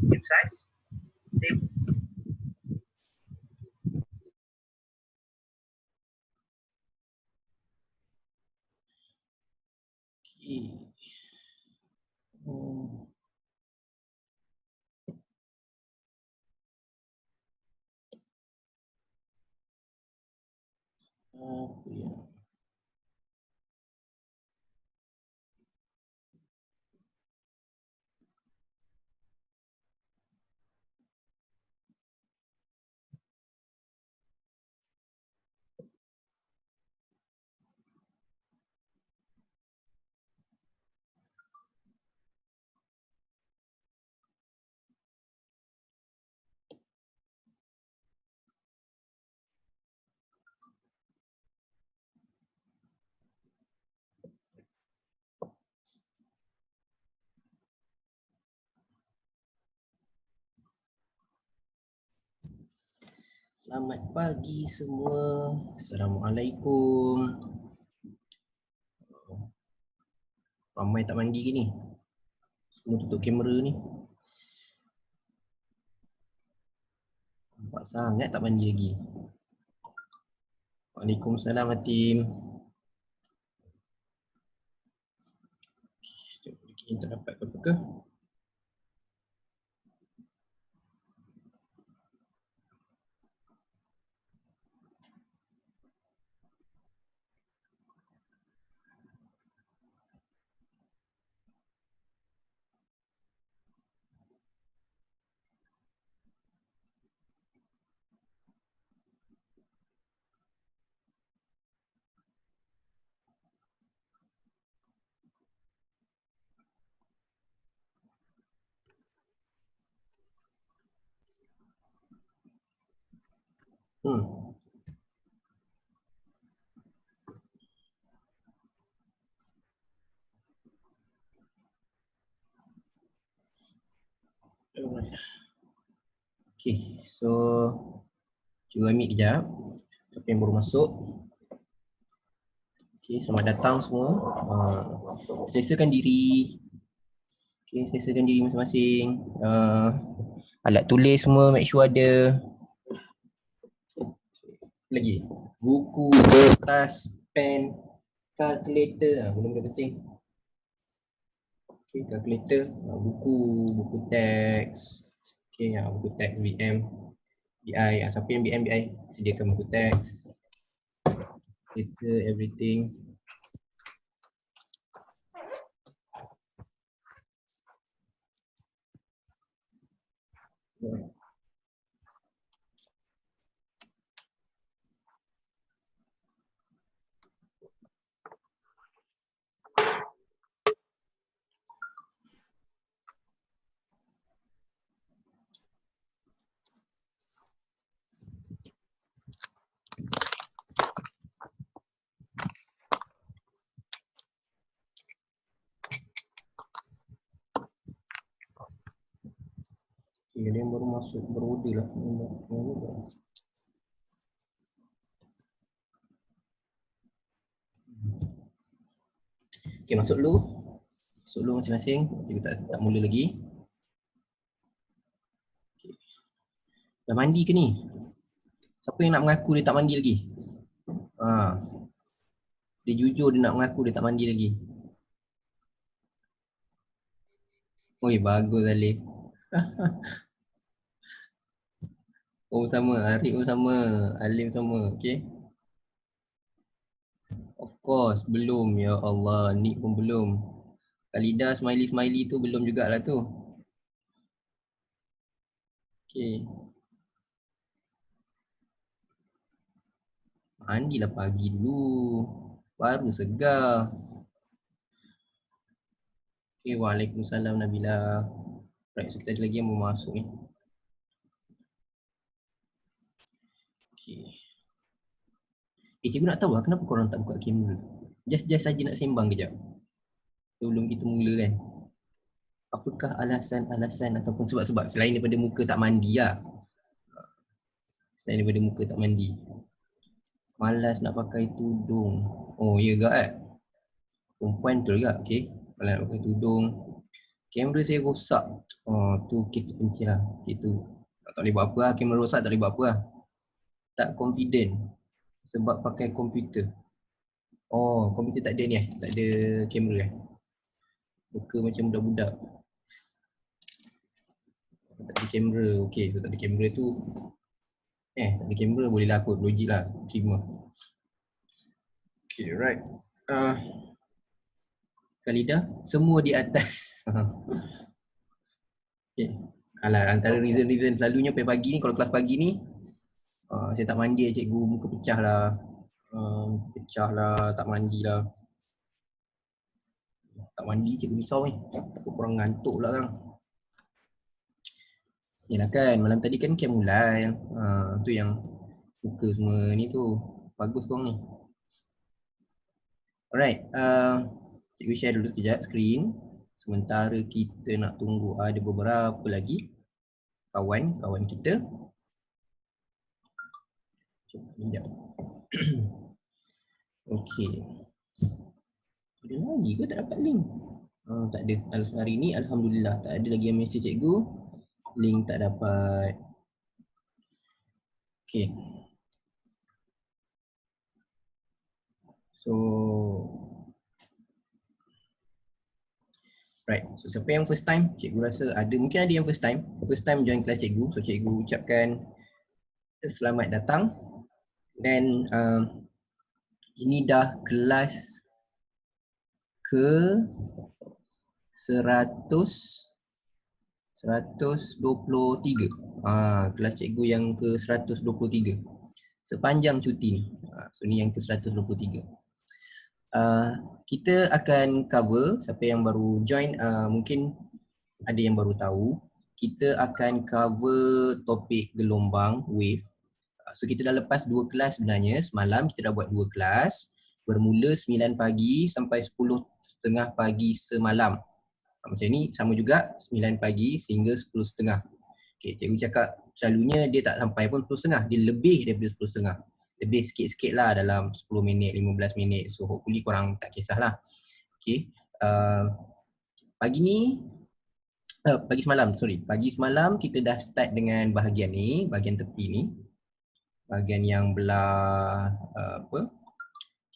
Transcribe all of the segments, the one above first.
Same size? Same? Okay. Apa ya? Selamat pagi semua. Assalamualaikum. Ramai tak mandi ke ni? Semua tutup kamera ni. Nampak sangat tak mandi lagi. Waalaikumsalam Atim. Kita dapat apa ke? Okay, so cuba ambil kejap. Siapa yang baru masuk? Okay, selamat datang semua. Selesakan diri. Okay, selesakan diri masing-masing. Alat tulis semua make sure ada. Lagi buku, kertas, pen, calculator, benda-benda penting. Okay, calculator, buku teks. Okay, buku teks BM, BI. Siapa yang BM, BI, sediakan buku teks. Calculator, everything. Okay, dia yang baru masuk, baru order lah. Okay, masuk dulu. Masuk dulu masing-masing. Kita tak mula lagi. Okay. Dah mandi ke ni? Siapa yang nak mengaku dia tak mandi lagi? Dia jujur dia nak mengaku dia tak mandi lagi. Oi, bagus Alif. Oh sama, Arif pun sama, Alif sama, okay. Of course, belum, ya Allah, Nick pun belum. Kalida smiley tu belum jugalah tu. Okay. Mandilah pagi dulu, baru segar. Okay, waalaikumsalam Nabila. Right, so kita ada lagi yang mau masuk ni. Okay. Cikgu nak tahu lah kenapa korang tak buka kamera. Just saja nak sembang kejap. Sebelum kita mula kan. Apakah alasan-alasan ataupun sebab-sebab selain daripada muka tak mandi lah. Selain daripada muka tak mandi. Malas nak pakai tudung. Oh ya ke kan? Perempuan betul juga, okay. Malas nak pakai tudung. Kamera saya rosak. Oh, tu kes terpencil lah. Itu tak boleh buat apa lah. Kamera rosak tak boleh buat apa lah. Tak confident sebab pakai komputer. Oh, komputer tak ada ni tak ada kamera Muka macam budak-budak. Tak ada kamera. Okay, so tak ada kamera tu. Tak ada kamera boleh lah kot. Logik lah. Terima. Okay, right. Khalidah, semua di atas. Okay. Alah, antara reason selalunya pagi ni, kalau kelas pagi ni, saya tak mandi cikgu, muka pecah lah. Muka pecah lah, tak mandi lah. Tak mandi cikgu risau ni. Takut korang ngantuk pula kan. Yalah kan, malam tadi kan camp mulai. Tu yang muka semua ni tu. Bagus korang ni. Alright, cikgu share dulu sekejap screen. Sementara kita nak tunggu ada beberapa lagi kawan kita. Sekejap. Okey. Ada lagi ke tak dapat link? Tak ada. Hari ni alhamdulillah tak ada lagi yang mesej cikgu. Link tak dapat. Okey. So right. So siapa yang first time? Cikgu rasa ada, mungkin ada yang first time join kelas cikgu. So cikgu ucapkan selamat datang. Dan ini dah kelas ke 123. Kelas cikgu yang ke 123 sepanjang cuti ni. So ni yang ke 123. Kita akan cover, siapa yang baru join mungkin ada yang baru tahu, kita akan cover topik gelombang, wave. So kita dah lepas 2 kelas sebenarnya. Semalam kita dah buat 2 kelas, bermula 9 pagi sampai 10.30 pagi semalam. Macam ni sama juga 9 pagi sehingga 10.30. Okay, cikgu cakap selalunya dia tak sampai pun 10.30, dia lebih daripada 10.30. Lebih sikit-sikit lah dalam 10 minit, 15 minit. So hopefully korang tak kisahlah. Okay, pagi semalam kita dah start dengan bahagian ni, bahagian tepi ni. Bahagian yang belah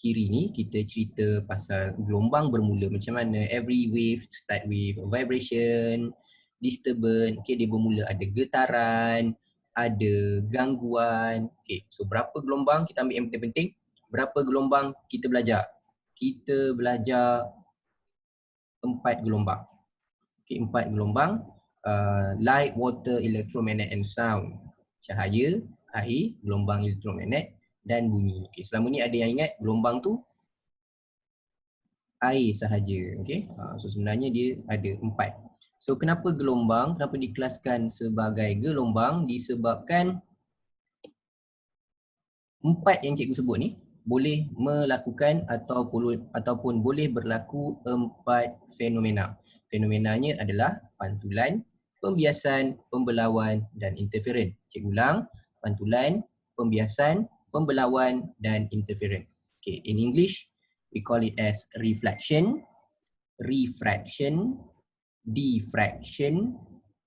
kiri ni kita cerita pasal gelombang bermula macam mana. Every wave start with vibration, disturbance. Okay, dia bermula ada getaran, ada gangguan. Okay, so berapa gelombang kita ambil yang penting-penting. Berapa gelombang kita belajar? Kita belajar 4 gelombang. Okay, 4 gelombang. Light, water, electromagnet and sound. Cahaya, air, gelombang elektromagnet dan bunyi. Okay, selama ni ada yang ingat gelombang tu air sahaja. Okay, so sebenarnya dia ada 4. So kenapa gelombang? Kenapa dikelaskan sebagai gelombang? Disebabkan 4 yang cikgu sebut ni boleh melakukan ataupun boleh berlaku 4 fenomena. Fenomenanya adalah pantulan, pembiasan, pembelauan dan interferon. Cikgu ulang, pantulan, pembiasan, pembelauan dan interferon. Okay, in English we call it as reflection, refraction, diffraction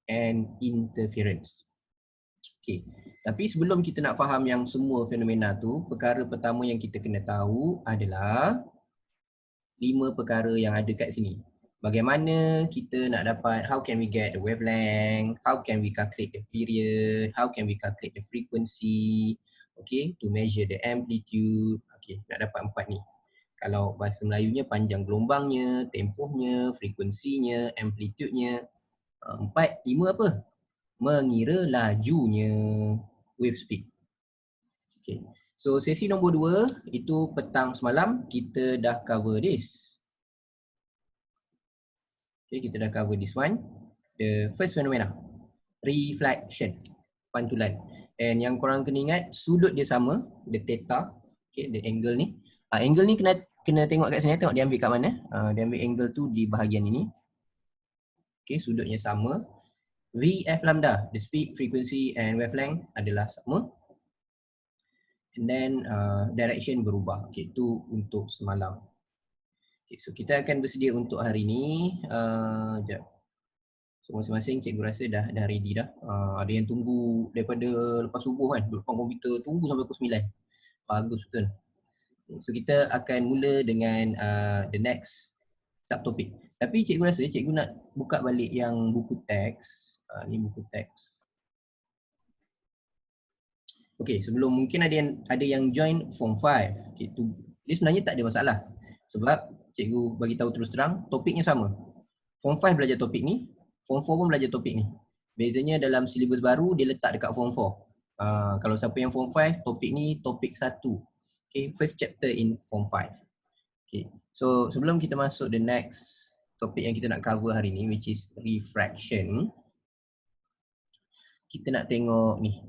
and interference. Okay, tapi sebelum kita nak faham yang semua fenomena tu, perkara pertama yang kita kena tahu adalah 5 perkara yang ada kat sini. Bagaimana kita nak dapat, how can we get the wavelength, how can we calculate the period, how can we calculate the frequency, okay, to measure the amplitude. Okay, nak dapat 4 ni. Kalau bahasa Melayunya panjang gelombangnya, tempohnya, frekuensinya, amplitude-nya. 4, 5 apa? Mengira lajunya, wave speed. Okay. So sesi nombor 2 itu petang semalam kita dah cover this. Okay, kita dah cover this one. The first phenomena, reflection, pantulan. And yang korang kena ingat, sudut dia sama, the theta, okay, the angle ni. Angle ni kena tengok kat sini, tengok dia ambil kat mana. Dia ambil angle tu di bahagian ini. Okay, sudutnya sama. VF lambda, the speed, frequency and wavelength adalah sama. And then direction berubah. Okay, itu untuk semalam. Okay, so kita akan bersedia untuk hari ni. Sekejap. So masing-masing cikgu rasa dah ready dah. Ada yang tunggu daripada lepas subuh kan, duduk depan komputer tunggu sampai pukul 9. Bagus betul. So kita akan mula dengan the next subtopik. Tapi cikgu rasa cikgu nak buka balik yang buku teks. Ni buku teks. Okay, sebelum mungkin ada yang join form 5. Okay, dia sebenarnya tak ada masalah. Sebab cikgu bagi tahu terus terang, topiknya sama. Form 5 belajar topik ni, Form 4 pun belajar topik ni. Bezanya dalam silibus baru dia letak dekat Form 4. Kalau siapa yang Form 5, topik ni topik 1. Okay, first chapter in Form 5. Okay, so sebelum kita masuk the next topik yang kita nak cover hari ni, which is refraction, kita nak tengok ni.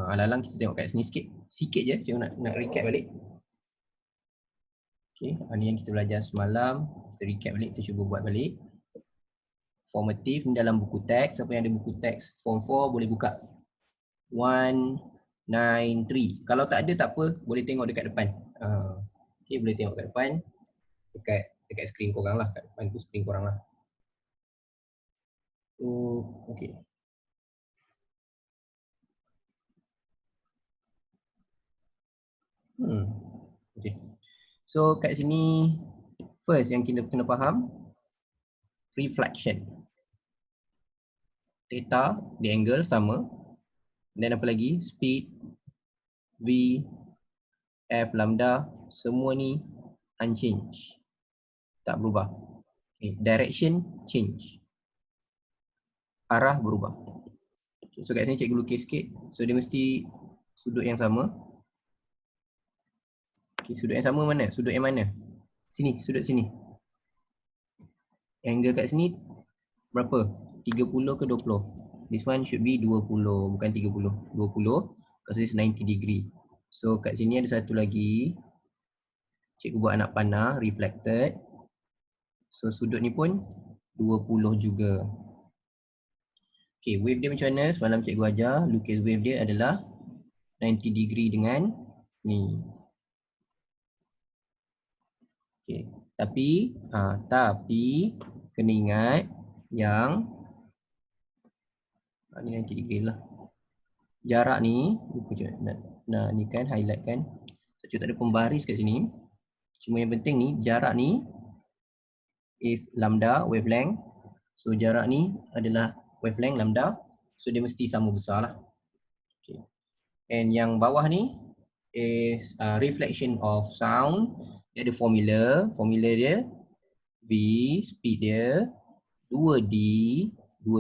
Alang-alang kita tengok kat sini sikit. Sikit je, cikgu nak recap balik. Okay, ni yang kita belajar semalam. Kita recap balik, kita cuba buat balik. Formative ni dalam buku teks. Siapa yang ada buku teks Form 4 boleh buka 193. Kalau tak ada tak apa, boleh tengok dekat depan. Okay, boleh tengok kat depan. Dekat skrin korang lah. Kat depan tu skrin korang lah. Okay. Okay. So kat sini first yang kita kena faham reflection. Theta, the angle sama. Dan apa lagi? Speed, V, F, lambda, semua ni unchanged. Tak berubah. Okay. Direction change. Arah berubah. Okay. So kat sini cikgu lukis sikit. So dia mesti sudut yang sama. Okay. Sudut yang sama mana? Sudut yang mana? Sini, sudut sini. Angle kat sini berapa? 30 ke 20? This one should be 20, bukan 30. 20 because it's 90 degree. So kat sini ada satu lagi. Cikgu buat anak panah, reflected. So sudut ni pun 20 juga. Okay, wave dia macam mana? Semalam cikgu ajar, lukis wave dia adalah 90 degree dengan ni. Okay, tapi kena ingat yang ni 90 degree lah. Jarak ni, nak ni kan, highlight kan. Cikgu tak ada pembaris kat sini. Cuma yang penting ni, jarak ni is lambda, wavelength. So jarak ni adalah wavelength lambda. So dia mesti sama besar lah. Okay. And yang bawah ni is reflection of sound. Dia ada formula. Formula dia V, speed dia 2D, 2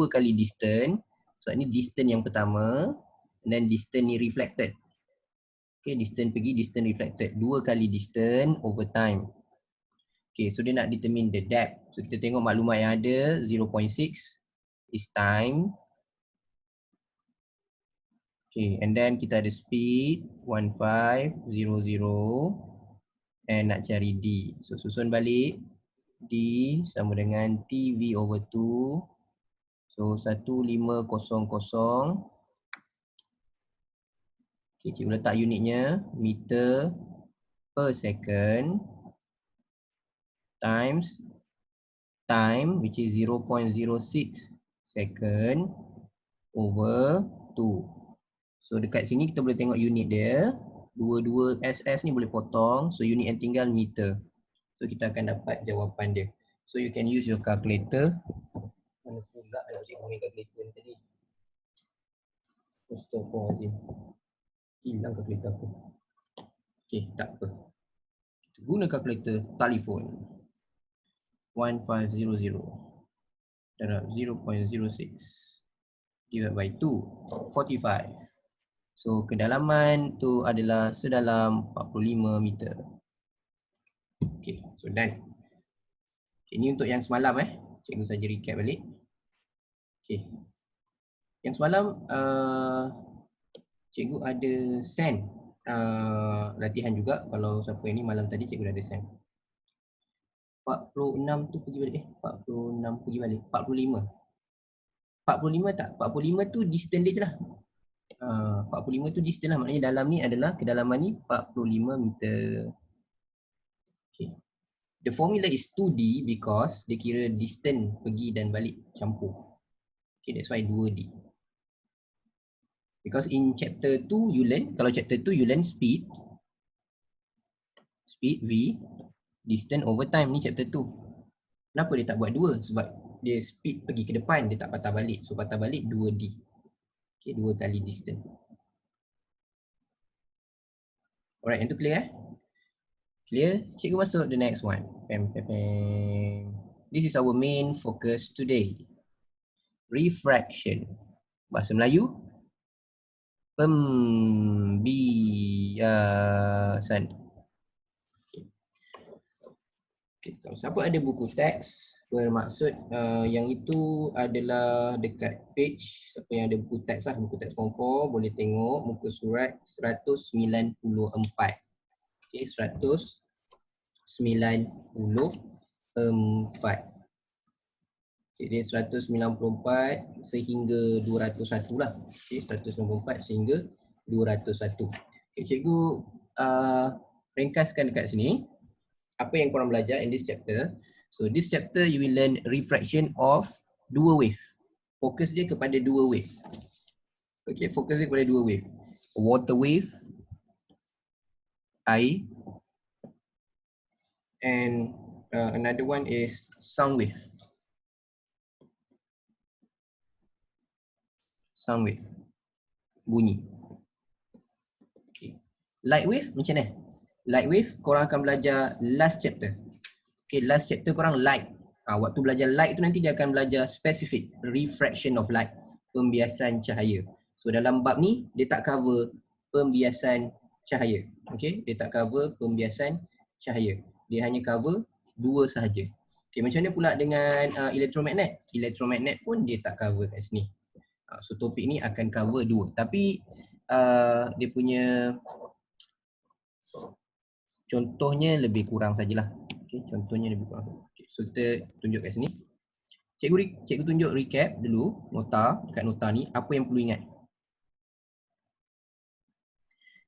kali distance. So ni distance yang pertama. Dan distance ni reflected. Okay, distance pergi, distance reflected. 2 kali distance over time. Okay, so dia nak determine the depth. So kita tengok maklumat yang ada, 0.6 is time. Okay, and then kita ada speed, 1500. And nak cari D. So susun balik. D sama dengan TV over 2. So 1500. Okay, cikgu letak unitnya. Meter per second. Times time which is 0.06 second over 2. So dekat sini kita boleh tengok unit dia. 22 SS ni boleh potong. So unit yang tinggal meter. So kita akan dapat jawapan dia. So you can use your calculator. Mana pula nak cikgu main calculator tadi. Astaghfirullahaladzim. Hilang calculator aku. Okay, tak apa. Kita guna calculator telefon. 1500 darab 0.06 divided by 2, 45. So kedalaman tu adalah sedalam 45 meter. Okay, so done. Okay, ini untuk yang semalam cikgu saja recap balik. Okay. Yang semalam cikgu ada send latihan juga. Kalau siapa yang ni malam tadi cikgu dah ada send. 46 tu pergi balik 46 pergi balik 45 tak, 45 tu distance dia je lah. 45 tu distance lah, maknanya dalam ni adalah kedalaman ni 45 meter. Okay. The formula is 2D because dia kira distance pergi dan balik campur. Okay, that's why 2D. Because in chapter 2 you learn, kalau chapter 2 you learn speed V, distance over time, ni chapter 2. Kenapa dia tak buat 2? Sebab dia speed pergi ke depan, dia tak patah balik. So patah balik 2D. Okay, 2 kali distance. Alright, yang tu clear Clear? Cikgu masuk the next one. Pem, pem, pem. This is our main focus today. Refraction. Bahasa Melayu? Pembiasan. Okay, kalau siapa ada buku teks, bermaksud yang itu adalah dekat page, siapa yang ada buku teks lah, buku teks form 4, boleh tengok muka surat 194. Okay, 194. Okay, dia 194 sehingga 201 lah. Okay, 194 sehingga 201. Okay, cikgu ringkaskan dekat sini apa yang korang belajar in this chapter. So this chapter you will learn refraction of dua wave. Fokus dia kepada dua wave. Okay, fokus dia kepada dua wave. Water wave, air, and another one is sound wave. Sound wave, bunyi. Okay. Light wave macam mana? Light wave korang akan belajar last chapter. Okay, last chapter korang light. Waktu belajar light tu nanti dia akan belajar specific refraction of light, pembiasan cahaya. So dalam bab ni dia tak cover pembiasan cahaya. Okay, dia tak cover pembiasan cahaya. Dia hanya cover dua sahaja. Okay, macam mana pula dengan elektromagnet? Elektromagnet pun dia tak cover kat sini. So topik ni akan cover dua. Tapi dia punya contohnya lebih kurang sajalah. Okay, contohnya lebih kurang. Okay, so kita tunjuk kat sini. Cikgu tunjuk recap dulu, nota, dekat nota ni apa yang perlu ingat.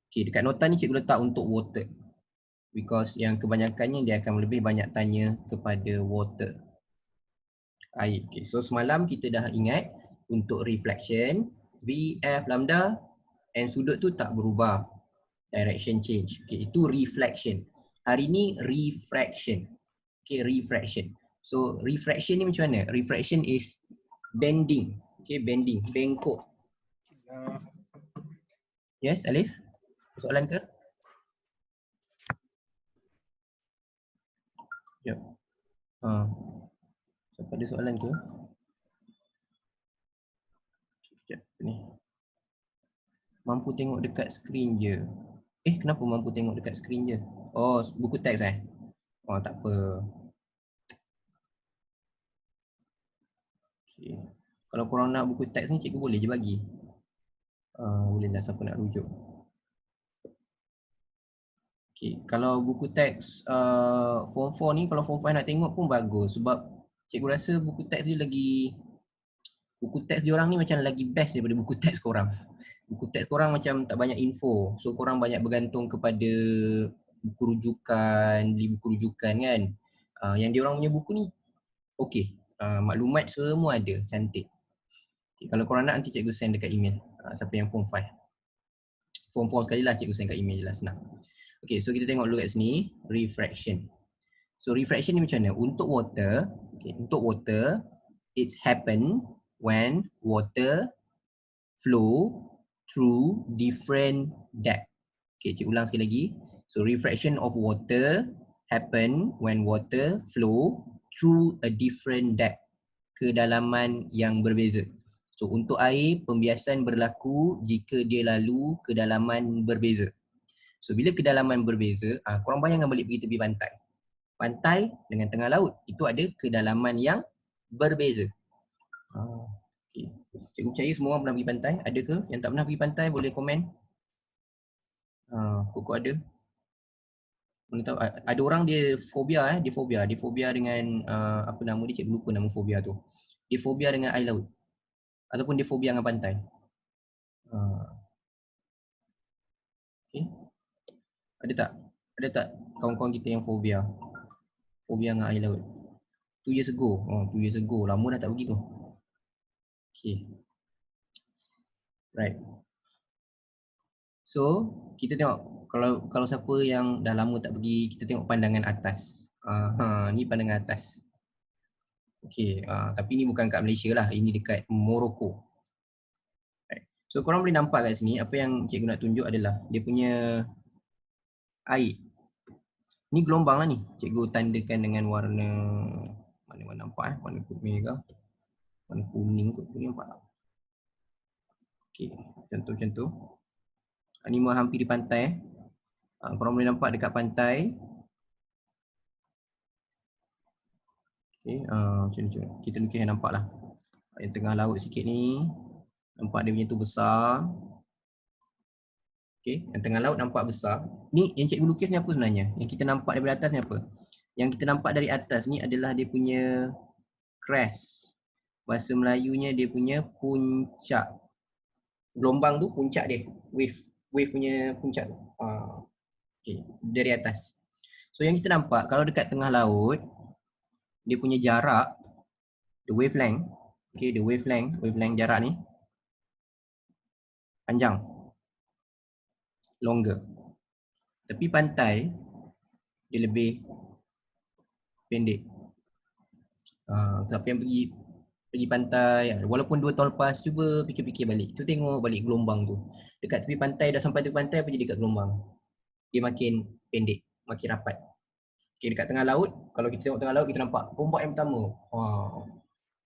Okay, dekat nota ni cikgu letak untuk water. Because yang kebanyakannya dia akan lebih banyak tanya kepada water. Air. Okay, so semalam kita dah ingat untuk reflection, VF lambda and sudut tu tak berubah. Direction change. Okay, itu reflection. Hari ni refraction. Okay, refraction. So refraction ni macam mana? Refraction is bending. Okay, bending, bengkok. Yes, Alif? Soalan ke? Sekejap. Siapa ada soalan ke? Sekejap ni. Mampu tengok dekat skrin je. Kenapa mampu tengok dekat skrin je? Oh, buku teks Oh, tak apa. Okay. Kalau korang nak buku teks ni, cikgu boleh je bagi. Boleh lah siapa nak rujuk. Okay. Kalau buku teks form 4 ni, kalau form 5 nak tengok pun bagus. Sebab cikgu rasa buku teks dia lagi, buku teks diorang ni macam lagi best daripada buku teks korang. Buku teks korang macam tak banyak info. So korang banyak bergantung kepada buku rujukan, beli buku rujukan kan. Yang diorang punya buku ni okey. Maklumat semua ada, cantik. Okay, kalau korang nak nanti cikgu send dekat email. Siapa yang form 5. Form 4 sekali lah cikgu send kat email je lah, senang. Okay, so kita tengok dulu kat sini, refraction. So refraction ni macam mana? Untuk water, it's happen when water flow through different depth. Okay, cikgu ulang sekali lagi. So refraction of water happen when water flow through a different depth, kedalaman yang berbeza. So untuk air, pembiasan berlaku jika dia lalu kedalaman berbeza. So bila kedalaman berbeza, korang bayangkan balik pergi tepi pantai. Pantai dengan tengah laut, itu ada kedalaman yang berbeza. Okay. Cikgu percaya semua orang pernah pergi pantai. Ada ke yang tak pernah pergi pantai? Boleh komen. Kok ada? Mana tahu, ada orang dia fobia dia fobia dengan apa nama dia, cikgu lupa nama fobia tu. Dia fobia dengan air laut. Ataupun dia fobia dengan pantai. Okay. Ada tak kawan-kawan kita yang fobia? Fobia dengan air laut. 2 years ago. Oh, 2 years ago. Lama dah tak pergi tu. Okay. Right. So, kita tengok kalau siapa yang dah lama tak pergi, kita tengok pandangan atas. Ni pandangan atas. Okay, tapi ni bukan kat Malaysia lah. Ini dekat Morocco. Right. So, korang boleh nampak kat sini, apa yang cikgu nak tunjuk adalah dia punya air. Ni gelombang lah ni. Cikgu tandakan dengan warna, mana nampak warna merah, warna kuning kot. Kuning nampak tak? Okay, macam tu. Ni menghampiri pantai. Korang boleh nampak dekat pantai. Okay, macam ni. Kita lukis yang nampak lah. Yang tengah laut sikit ni. Nampak dia punya tu besar. Okay, yang tengah laut nampak besar. Ni yang cikgu lukis ni apa sebenarnya? Yang kita nampak daripada atas ni apa? Yang kita nampak dari atas ni adalah dia punya crest. Bahasa Melayunya dia punya puncak. Gelombang tu puncak dia. Wave punya puncak tu. Okay, dari atas. So yang kita nampak kalau dekat tengah laut, dia punya jarak, the wavelength, okay, the wavelength jarak ni panjang, longer. Tapi pantai dia lebih pendek. Siapa yang pergi pantai, walaupun 2 tahun lepas, cuba fikir-fikir balik. Tu tengok balik gelombang tu. Dekat tepi pantai, dah sampai tepi pantai, apa jadi dekat gelombang? Dia makin pendek, makin rapat. Okay, dekat tengah laut, kalau kita tengok tengah laut, kita nampak ombak yang pertama.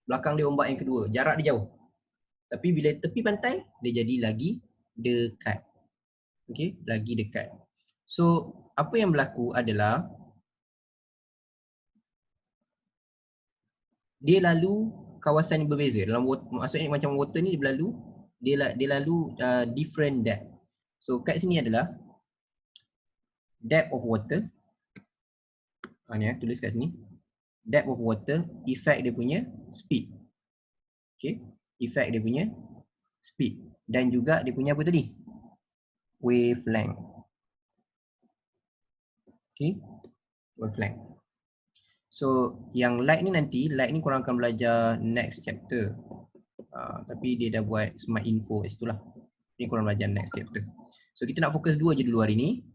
Belakang dia ombak yang kedua, jarak dia jauh. Tapi bila tepi pantai, dia jadi lagi dekat. Okay, lagi dekat. So, apa yang berlaku adalah dia lalu kawasan yang berbeza. Dalam water, maksudnya macam water ni dia lalu different depth. So, kat sini adalah depth of water. Ni tulis kat sini. Depth of water, effect dia punya speed. Okay, effect dia punya speed. Dan juga dia punya apa tadi? Wavelength. Okay, wavelength. So, yang light ni nanti, light ni korang akan belajar next chapter. Tapi dia dah buat smart info kat situ lah. Ni korang belajar next chapter. So, kita nak fokus dua je dulu hari ni.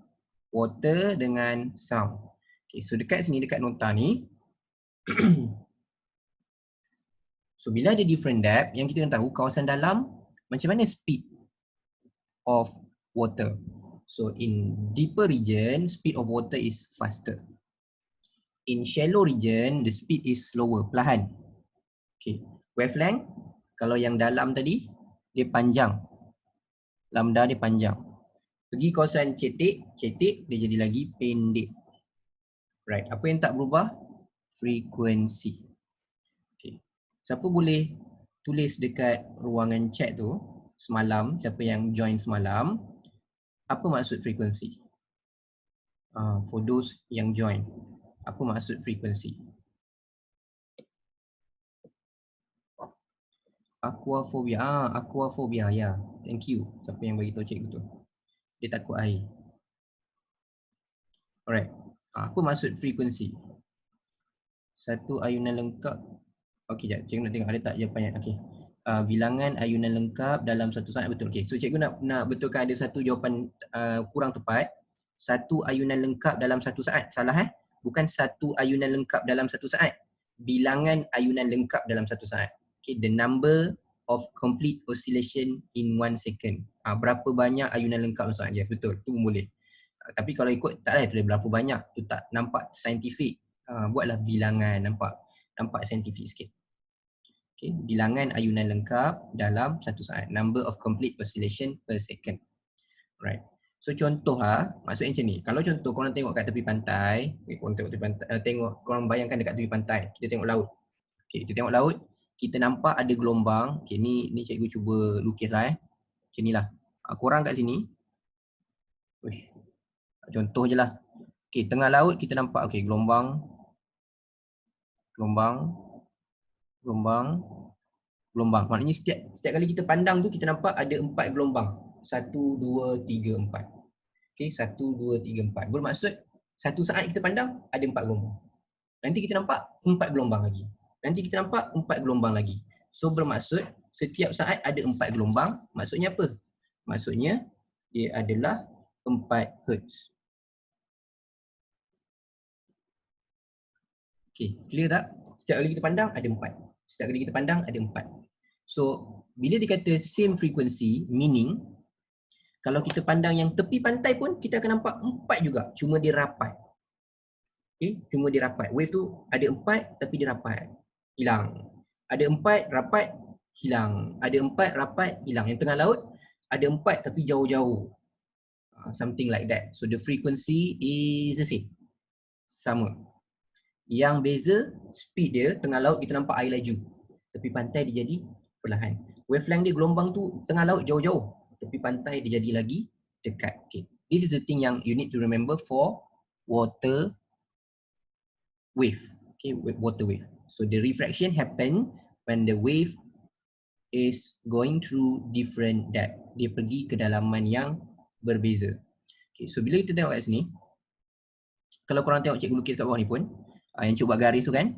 Water dengan sound. Okay, so dekat sini, dekat nota ni. So, bila ada different depth, yang kita kena tahu kawasan dalam macam mana speed of water. So, in deeper region, speed of water is faster. In shallow region, the speed is slower, perlahan. Okay, wavelength, kalau yang dalam tadi, dia panjang. Lambda dia panjang. Pergi kawasan cetek, dia jadi lagi pendek. Right, apa yang tak berubah? Frekuensi. Okay, siapa boleh tulis dekat ruangan chat tu semalam, siapa yang join semalam, apa maksud frekuensi? For those yang join, apa maksud frekuensi? Aquafobia. Aquafobia, ya. Thank you. Siapa yang bagi tahu cikgu tu? Dia takut air. Alright. Apa maksud frekuensi? Satu ayunan lengkap. Okey, jap. Cikgu nak tengok ada tak jawapannya. Okey. Bilangan ayunan lengkap dalam satu saat, betul. Okey. So cikgu nak betulkan ada satu jawapan kurang tepat. Satu ayunan lengkap dalam satu saat. Salah Bukan satu ayunan lengkap dalam satu saat. Bilangan ayunan lengkap dalam satu saat. Okay, the number of complete oscillation in 1 second. Berapa banyak ayunan lengkap dalam saat? Yes, betul. Itu boleh. Tapi kalau ikut taklah tulis berapa banyak. Tu tak nampak saintifik. Buatlah bilangan, nampak saintifik sikit. Okay, bilangan ayunan lengkap dalam satu saat. Number of complete oscillation per second. Right. So contoh maksudnya macam ni. Kalau contoh korang tengok kat tepi pantai, korang tengok tepi pantai, korang bayangkan dekat tepi pantai, kita tengok laut. Okay, kita tengok laut, kita nampak ada gelombang. Okay, ni cikgu cuba lukis lah Macam ni lah. Korang kat sini. Contoh je lah. Okay, tengah laut kita nampak gelombang. Maknanya setiap kali kita pandang tu kita nampak ada 4 gelombang. 1, 2, 3, 4. Okay, 1, 2, 3, 4. Bermaksud satu saat kita pandang ada 4 gelombang. nanti kita nampak 4 gelombang lagi. Nanti kita nampak 4 gelombang lagi. So bermaksud setiap saat ada 4 gelombang, maksudnya apa? Maksudnya dia adalah 4 Hz. Okay, clear tak? Setiap kali kita pandang ada 4. Setiap kali kita pandang ada 4. So bila dikata same frequency, meaning kalau kita pandang yang tepi pantai pun kita akan nampak 4 juga, cuma dia rapat. Okay, cuma dia rapat. Wave tu ada 4 tapi dia rapat. Hilang. Ada 4 rapat, hilang. Ada 4 rapat, hilang. Yang tengah laut ada 4 tapi jauh-jauh. Something like that. So the frequency is the same. Sama. Yang beza speed dia, tengah laut kita nampak air laju. Tepi pantai dia jadi perlahan. Wavelength dia gelombang tu tengah laut jauh-jauh. Tepi pantai dia jadi lagi dekat. Okay. This is the thing yang you need to remember for water wave. Okay, water wave. So the refraction happen when the wave is going through different depth. Dia pergi ke dalaman yang berbeza. Okay, so bila kita tengok kat sini, kalau korang tengok cikgu lukis kat bawah ni pun, yang cikgu buat garis tu kan,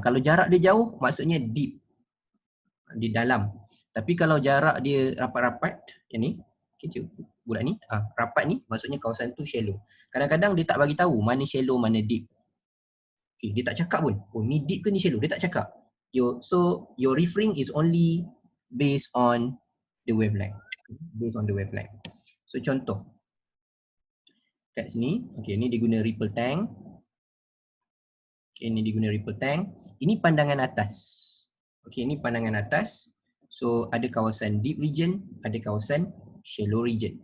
kalau jarak dia jauh, maksudnya deep, di dalam. Tapi kalau jarak dia rapat-rapat, yang ni, okay, cikgu bulat ni, rapat ni, maksudnya kawasan tu shallow. Kadang-kadang dia tak bagi tahu mana shallow, mana deep. Okay, dia tak cakap pun, oh ni deep ke ni shallow, dia tak cakap. So your referring is only based on the wavelength. Based on the wavelength. So contoh, kat sini, okay, ni dia guna ripple tank. Okay, ni dia guna ripple tank. Ini pandangan atas. Okay, ini pandangan atas. So ada kawasan deep region, ada kawasan shallow region.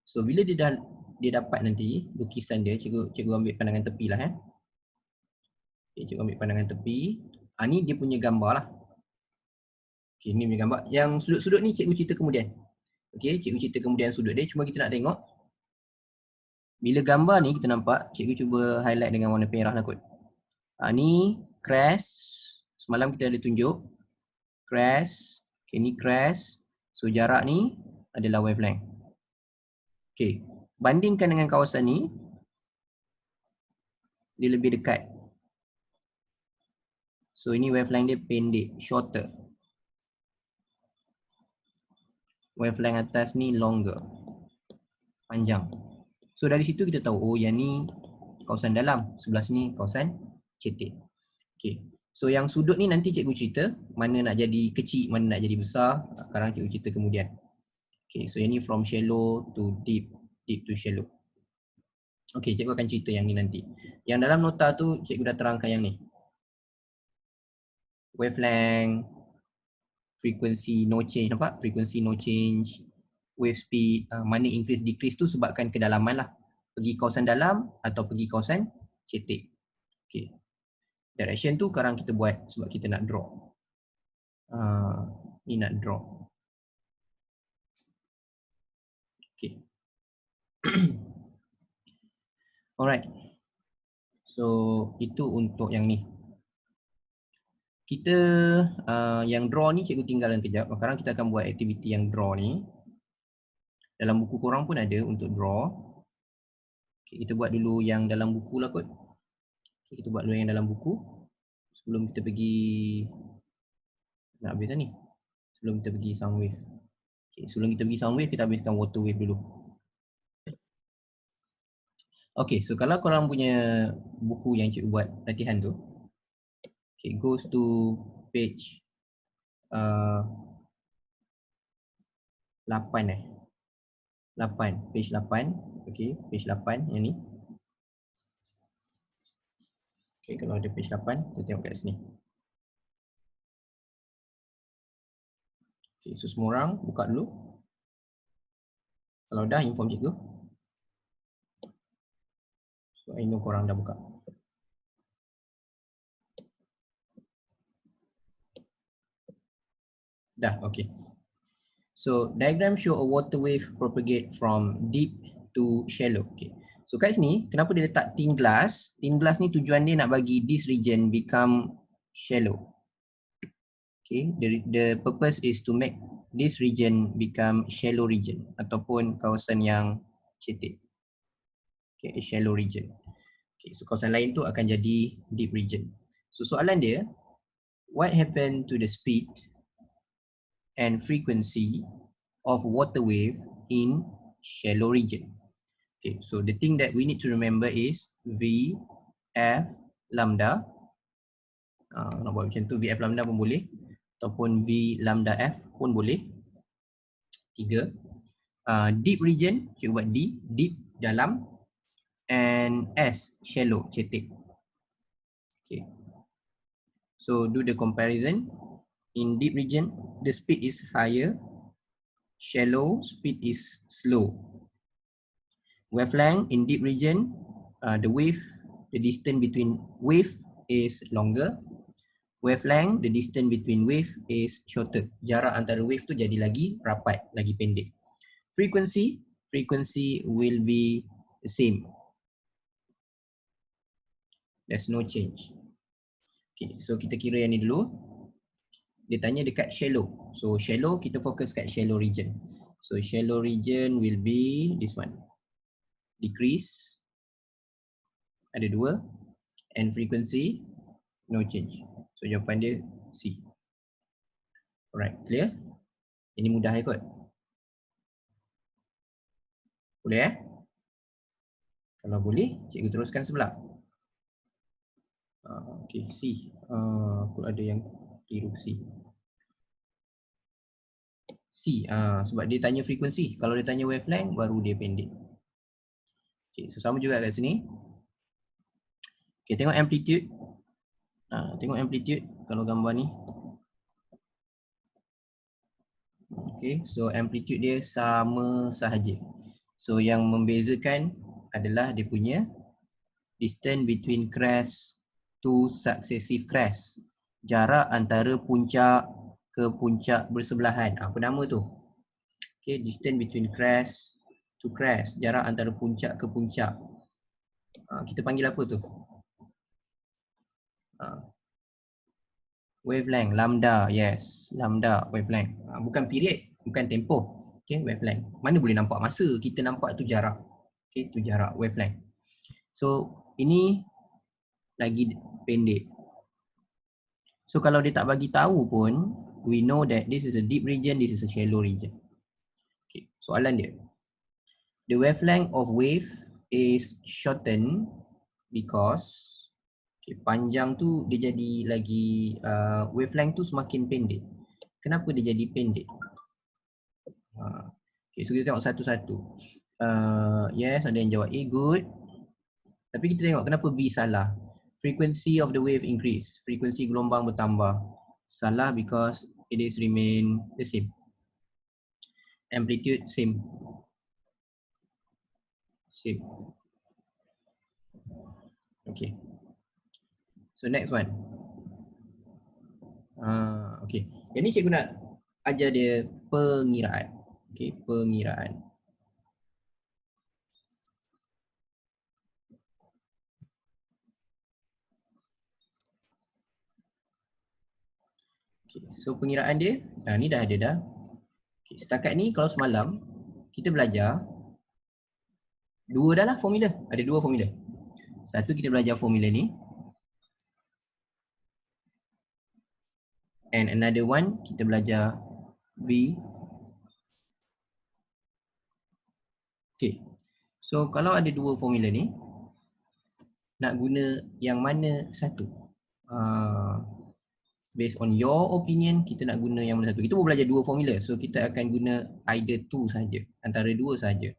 So bila dia dapat nanti lukisan dia, cikgu ambil pandangan tepi lah Okay, cikgu ambil pandangan tepi. Ni dia punya gambar lah. Okay, ni punya gambar. Yang sudut-sudut ni cikgu cerita kemudian. Okay, cikgu cerita kemudian sudut dia. Cuma kita nak tengok. Bila gambar ni kita nampak, cikgu cuba highlight dengan warna merah lah kot. Ni crest. Semalam kita ada tunjuk. Crest. Okay, ni crest. So jarak ni adalah wavelength. Okay, bandingkan dengan kawasan ni. Dia lebih dekat. So ini wavelength dia pendek, shorter. Wavelength atas ni longer, panjang. So dari situ kita tahu, oh yang ni kawasan dalam, sebelah sini kawasan cetek. Okay. So yang sudut ni nanti cikgu cerita mana nak jadi kecil, mana nak jadi besar. Sekarang cikgu cerita kemudian. Okay, so yang ni from shallow to deep, deep to shallow. Okay, cikgu akan cerita yang ni nanti. Yang dalam nota tu cikgu dah terangkan yang ni. Wavelength, frequency no change, nampak? Frequency no change, wave speed, mana increase decrease tu sebabkan kedalaman lah. Pergi kawasan dalam atau pergi kawasan cetek. Okay. Direction tu sekarang kita buat sebab kita nak draw. Ni nak draw. Okay. Alright. So itu untuk yang ni. Kita yang draw ni cikgu tinggalkan kejap. Sekarang kita akan buat aktiviti yang draw ni. Dalam buku korang pun ada untuk draw. Okay, kita buat dulu yang dalam buku lah kot. Okay, kita buat dulu yang dalam buku. Sebelum kita pergi, nak habis dah ni. Sebelum kita pergi sound wave. Okay, sebelum kita pergi sound wave, kita habiskan water wave dulu. Okay, so kalau korang punya buku yang cikgu buat latihan tu. Okay, goes to page 8 page 8. Okay, page 8 yang ni. Okay, kalau ada page 8, kita tengok kat sini. Okay, so semua orang buka dulu. Kalau dah, inform cikgu. So, I know korang dah buka. Dah, okay. So, diagram show a water wave propagate from deep to shallow. Okay. So, kat sini, kenapa dia letak thin glass? Thin glass ni tujuan dia nak bagi this region become shallow. Okay, the purpose is to make this region become shallow region ataupun kawasan yang cetek. Okay, a shallow region. Okay, so kawasan lain tu akan jadi deep region. So soalan dia, what happened to the speed and frequency of water wave in shallow region? Okay, so the thing that we need to remember is V, F, lambda. Nak buat macam tu, VF lambda pun boleh. Ataupun V lambda F pun boleh. 3. Deep region, cikgu buat D, deep, dalam. And S, shallow, cetek. Okay. So do the comparison. In deep region, the speed is higher. Shallow, speed is slow. Wavelength in deep region, the distance between wave is longer. Wavelength, the distance between wave is shorter. Jarak antara wave tu jadi lagi rapat, lagi pendek. Frequency will be the same. There's no change. Okay, so kita kira yang ni dulu. Dia tanya dekat shallow. So shallow, kita fokus kat shallow region. So shallow region will be this one. Decrease. Ada 2. And frequency, no change. So jawapan dia C. Alright, clear? Ini mudah kot. Boleh Kalau boleh, cikgu teruskan sebelah. Okay, C. Aku ada yang keliru C. C, sebab dia tanya frekuensi. Kalau dia tanya wavelength, baru dia pendek. Okay, so sama juga kat sini. Okay, tengok amplitude. Tengok amplitude kalau gambar ni. Okay, so amplitude dia sama sahaja. So yang membezakan adalah dia punya distance between crest to successive crest. Jarak antara puncak ke puncak bersebelahan. Apa nama tu? Okay, distance between crest to crest. Jarak antara puncak ke puncak. Kita panggil apa tu? Wavelength, lambda. Yes, lambda wavelength. Bukan period, bukan tempoh. Okay, wavelength. Mana boleh nampak masa? Kita nampak tu jarak. Okay, tu jarak, wavelength. So, ini lagi pendek. So kalau dia tak bagi tahu pun, we know that this is a deep region, this is a shallow region. Okay, soalan dia. The wavelength of wave is shortened because panjang tu dia jadi lagi wavelength tu semakin pendek. Kenapa dia jadi pendek? Okay, so kita tengok satu-satu. Yes, ada yang jawab A, good. Tapi kita tengok kenapa B salah. Frequency of the wave increase. Frekuensi gelombang bertambah. Salah because it is remain the same. Amplitude same. Same. Okay. So next one. Okay. Yang ni cikgu nak ajar dia pengiraan. Okay, pengiraan. Okay, so pengiraan dia, ni dah ada dah. Okay, setakat ni kalau semalam kita belajar 2 dah lah formula. Ada 2 formula. Satu kita belajar formula ni. And another one kita belajar V. Okay. So kalau ada 2 formula ni, nak guna yang mana satu? Based on your opinion, kita nak guna yang mana satu. Kita boleh belajar 2 formula. So kita akan guna either 2 sahaja. Antara 2 sahaja.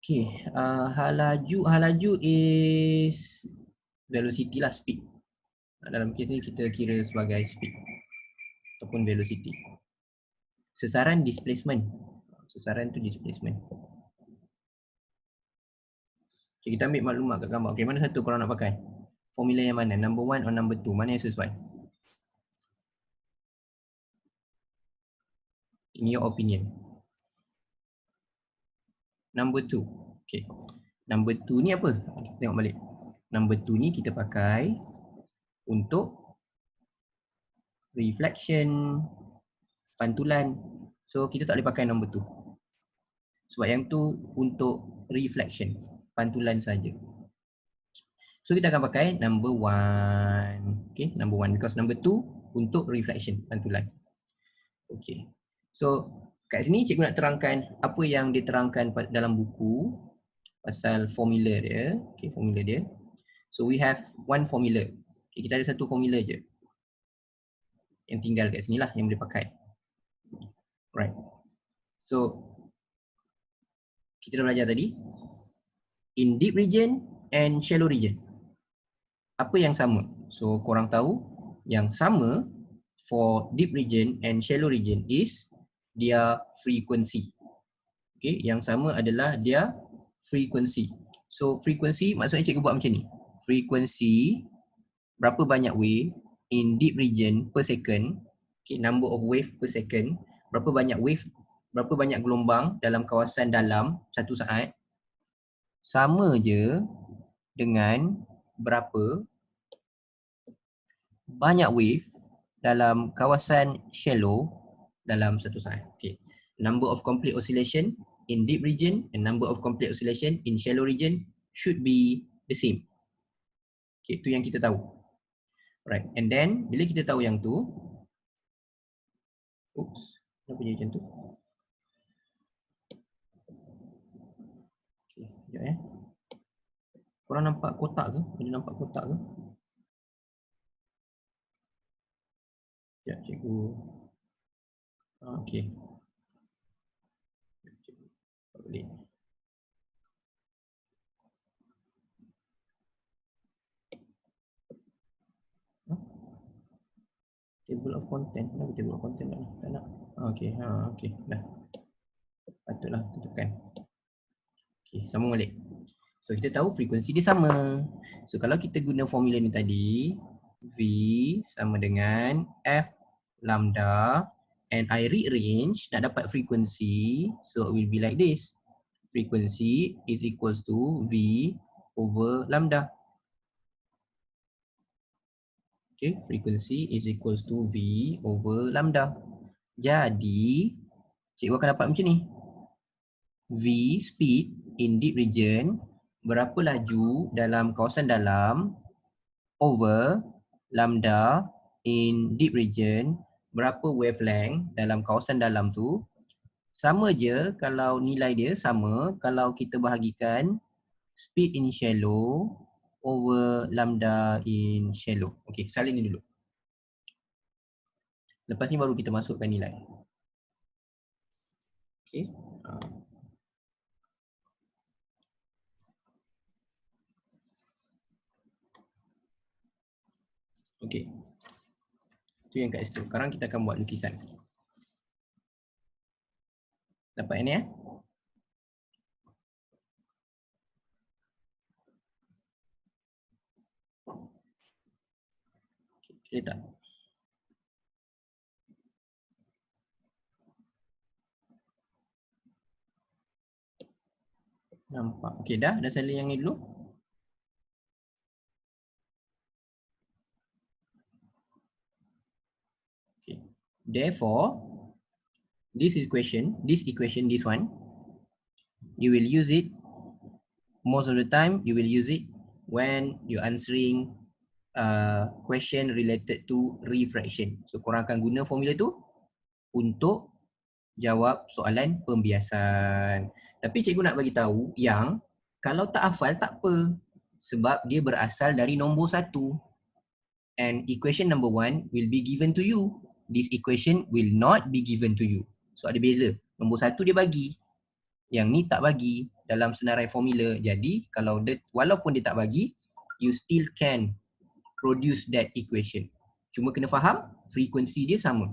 Okay. Halaju is velocity lah, speed. Dalam kes ni kita kira sebagai speed. Ataupun velocity. Sesaran displacement. Sesaran tu displacement. Okay, kita ambil maklumat kat gambar. Okay, mana satu korang nak pakai? Formula yang mana? Number 1 or number 2? Mana yang sesuai? In your opinion. Number 2. Okay. Number 2 ni apa? Kita tengok balik. Number 2 ni kita pakai untuk reflection, pantulan. So kita tak boleh pakai number 2. Sebab yang tu untuk reflection. pantulan saja. So kita akan pakai number 1. Okay, number 1 because number 2 untuk reflection pantulan. Okay. So kat sini cikgu nak terangkan apa yang diterangkan dalam buku pasal formula dia. Okay, formula dia. So we have one formula. Okay, kita ada satu formula je. Yang tinggal kat sini lah yang boleh pakai. Right. So kita dah belajar tadi. In deep region and shallow region. Apa yang sama? So korang tahu yang sama for deep region and shallow region is dia frequency. Okay, yang sama adalah dia frequency. So frequency maksudnya cikgu buat macam ni. Frequency berapa banyak wave in deep region per second. Okay, number of wave per second. Berapa banyak wave, berapa banyak gelombang dalam kawasan dalam satu saat. Sama je dengan berapa banyak wave dalam kawasan shallow dalam satu saat. Okay. Number of complete oscillation in deep region and number of complete oscillation in shallow region should be the same. Okay, itu yang kita tahu. Right, and then bila kita tahu yang tu, oops, kenapa jadi macam tu? Okay, sekejap ya. Korang nampak kotak ke? Ada nampak kotak ke? Sekejap cikgu. Okay. Tak boleh. Table of content. Kenapa table of content tak nak? Tak nak. Okay, okay. Dah. Patutlah tunjukkan. Okay, sambung balik. So kita tahu frekuensi dia sama. So kalau kita guna formula ni tadi, V sama dengan F lambda, and I rearrange nak dapat frekuensi, so it will be like this. Frequency is equals to V over lambda. Okay, frequency is equals to V over lambda. Jadi, cikgu akan dapat macam ni. V speed in deep region, berapa laju dalam kawasan dalam, over lambda in deep region, berapa wavelength dalam kawasan dalam tu. Sama je kalau nilai dia sama kalau kita bahagikan speed in shallow over lambda in shallow. Okey, salin ni dulu. Lepas ni baru kita masukkan nilai. Okey. Okey. Itu yang kat situ. Sekarang kita akan buat lukisan. Dapat ni ya? Okey, clear tak? Nampak. Okey, dah salin yang ni dulu. Okay. Therefore, this equation, this one, you will use it most of the time. You will use it when you're answering question related to refraction. So korang akan guna formula tu untuk jawab soalan pembiasan. Tapi cikgu nak bagi tahu yang kalau tak hafal tak apa, sebab dia berasal dari nombor 1. And equation number 1 will be given to you. This equation will not be given to you. So ada beza. Nombor 1 dia bagi. Yang ni tak bagi dalam senarai formula. Jadi kalau dia, walaupun dia tak bagi, you still can produce that equation. Cuma kena faham frekuensi dia sama.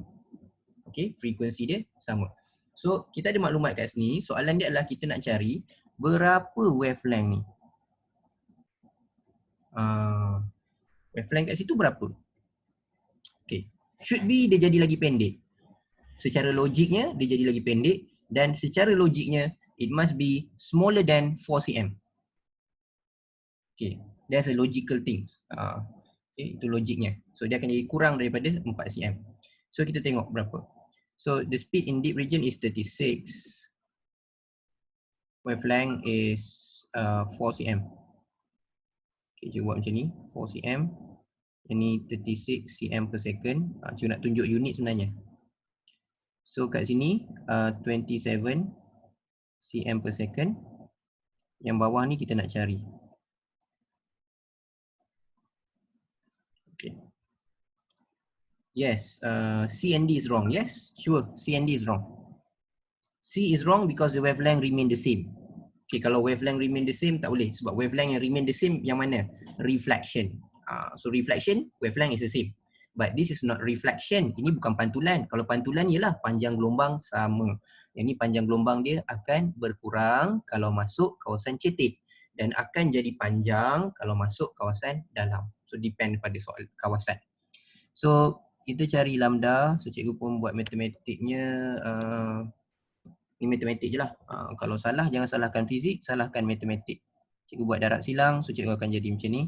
Okay, frekuensi dia sama. So kita ada maklumat kat sini. Soalan dia adalah kita nak cari berapa wavelength ni. Wavelength kat situ berapa? Okay, should be dia jadi lagi pendek. Secara logiknya dia jadi lagi pendek, dan secara logiknya it must be smaller than 4 cm. Okay, that's a logical things. Okay, itu logiknya. So dia akan jadi kurang daripada 4 cm. So kita tengok berapa. So the speed in deep region is 36. Wavelength is 4 cm. Okay, cikgu buat macam ni, 4 cm. Yang ni 36 cm per second. Cikgu nak tunjuk unit sebenarnya. So kat sini 27 cm per second. Yang bawah ni kita nak cari. Okay. Yes, C and D is wrong. Yes, sure, C and D is wrong. C is wrong because the wavelength remain the same. Okay, kalau wavelength remain the same tak boleh. Sebab wavelength yang remain the same yang mana? Reflection. So reflection, wavelength is the same. But this is not reflection. Ini bukan pantulan. Kalau pantulan ialah panjang gelombang sama. Yang ni panjang gelombang dia akan berkurang kalau masuk kawasan cetek. Dan akan jadi panjang kalau masuk kawasan dalam. So depend pada soal kawasan. So kita cari lambda. So cikgu pun buat matematiknya. Ni matematik je lah. Kalau salah jangan salahkan fizik, salahkan matematik. Cikgu buat darab silang. So cikgu akan jadi macam ni.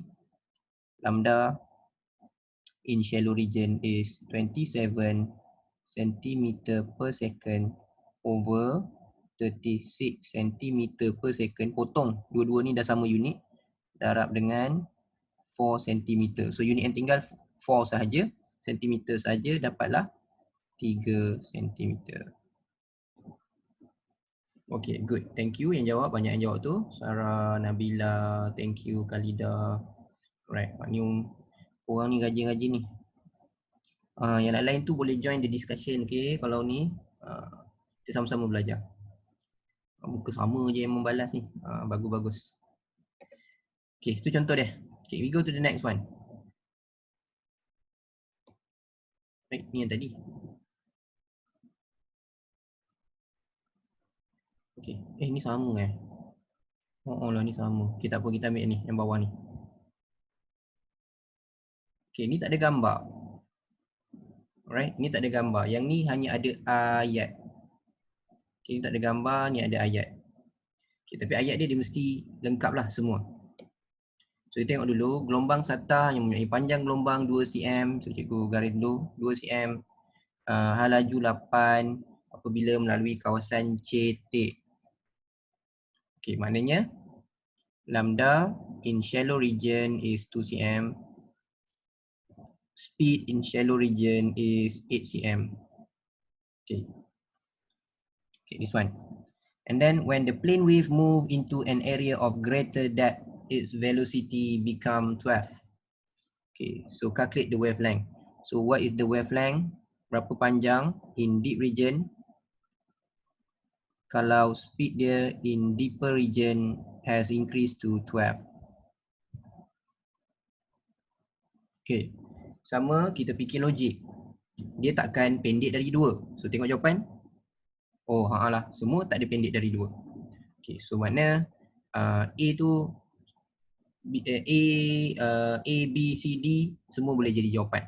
Lambda in shallow region is 27 cm per second over 36 cm per second. Potong. Dua-dua ni dah sama unit. Darab dengan 4 cm. So unit yang tinggal 4 sahaja. Sentimeter sahaja, dapatlah 3 cm. Okay, good. Thank you yang jawab. Banyak yang jawab tu. Sarah, Nabila, thank you. Khalida. Alright, ni korang ni rajin-rajin ni. Yang lain-lain tu boleh join the discussion, okay? Kalau ni, kita sama-sama belajar. Muka sama je yang membalas ni. Bagus-bagus. Okay, tu contoh dia. Okay, we go to the next one. Baik, ni yang tadi. Okay, ni sama Oh lah, ni sama. Okay, tak apa, kita ambil ni, yang bawah ni. Okay, ni tak ada gambar. Alright, ni tak ada gambar. Yang ni hanya ada ayat. Okay, ni tak ada gambar, ni ada ayat. Okay, tapi ayat dia mesti lengkap lah semua. So kita tengok dulu, gelombang satah yang mempunyai panjang gelombang 2 cm. So cikgu garis dulu, 2 cm. Hal laju 8 apabila melalui kawasan cetek. Okay, maknanya lambda in shallow region is 2 cm. Speed in shallow region is 8 cm. Okay. Okay, this one. And then when the plane wave move into an area of greater depth, its velocity become 12. Okay, so calculate the wavelength. So what is the wavelength? Berapa panjang in deep region? Kalau speed dia in deeper region has increased to 12. Okay, sama kita fikir logik. Dia takkan pendek dari 2. So tengok jawapan. Oh, lah, semua tak ada pendek dari 2. Okay, so makna A tu A, B, C, D semua boleh jadi jawapan.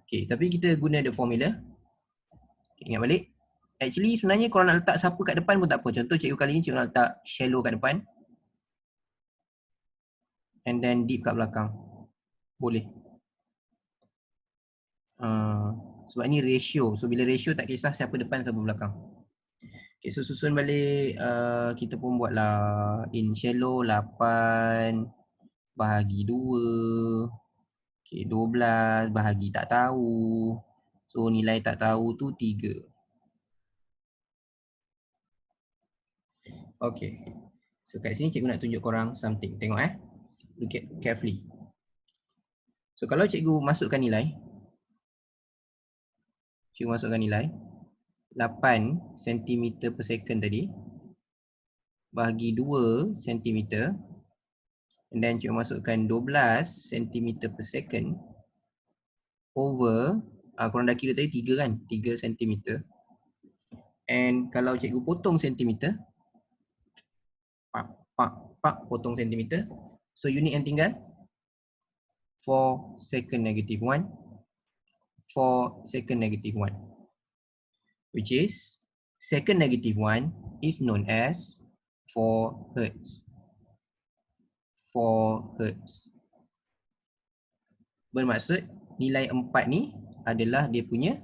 Okay, tapi kita guna the formula. Okay, ingat balik. Actually sebenarnya korang nak letak siapa kat depan pun tak apa. Contoh cikgu kali ni cikgu nak letak shallow kat depan. And then deep kat belakang. Boleh. Sebab ni ratio. So bila ratio tak kisah siapa depan siapa belakang. Okay, so susun balik. Kita pun buatlah in shallow 8 bahagi 2. Okay, 12 bahagi tak tahu. So nilai tak tahu tu 3. Okay. So kat sini cikgu nak tunjuk korang something. Tengok Look at carefully. So kalau cikgu masukkan nilai. Cikgu masukkan nilai 8 cm per second tadi. Bahagi 2 cm. And then cikgu masukkan 12 cm per second. Over, korang dah kira tadi 3 kan? 3 cm. And kalau cikgu potong centimeter. Potong centimeter. So unit yang tinggal 4 second negative 1. 4 second negative 1. Which is second negative 1 is known as 4 Hertz. 4 Hertz. Bermaksud nilai 4 ni adalah dia punya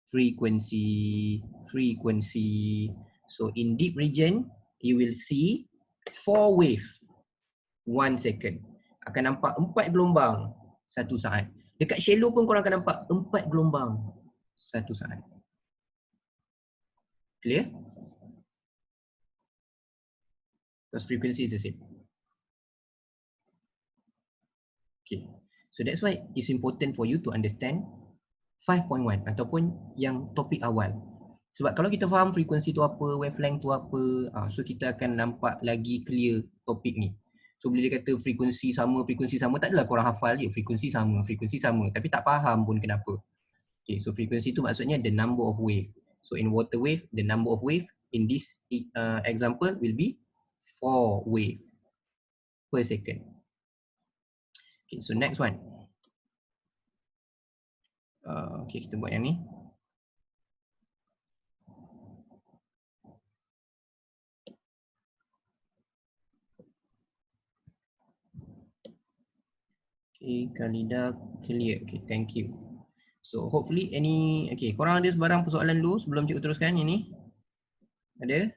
frequency. So in deep region you will see 4 wave 1 second. Akan nampak 4 gelombang 1 saat. Dekat shallow pun korang akan nampak 4 gelombang 1 saat. Clear? Because frequency is the same. Okay. So that's why it's important for you to understand 5.1 ataupun yang topik awal. Sebab kalau kita faham frekuensi tu apa, wavelength tu apa, so kita akan nampak lagi clear topik ni. So bila dia kata frekuensi sama, tak adalah korang hafal je frekuensi sama, tapi tak faham pun kenapa. Okay, so frekuensi tu maksudnya the number of wave. So in water wave, the number of wave in this example will be 4 wave per second. Okay, so next one. Okay, kita buat yang ni. Okay, Khalida clear. Okay, thank you. So hopefully okay, korang ada sebarang persoalan dulu sebelum cikgu teruskan yang ni? Ada?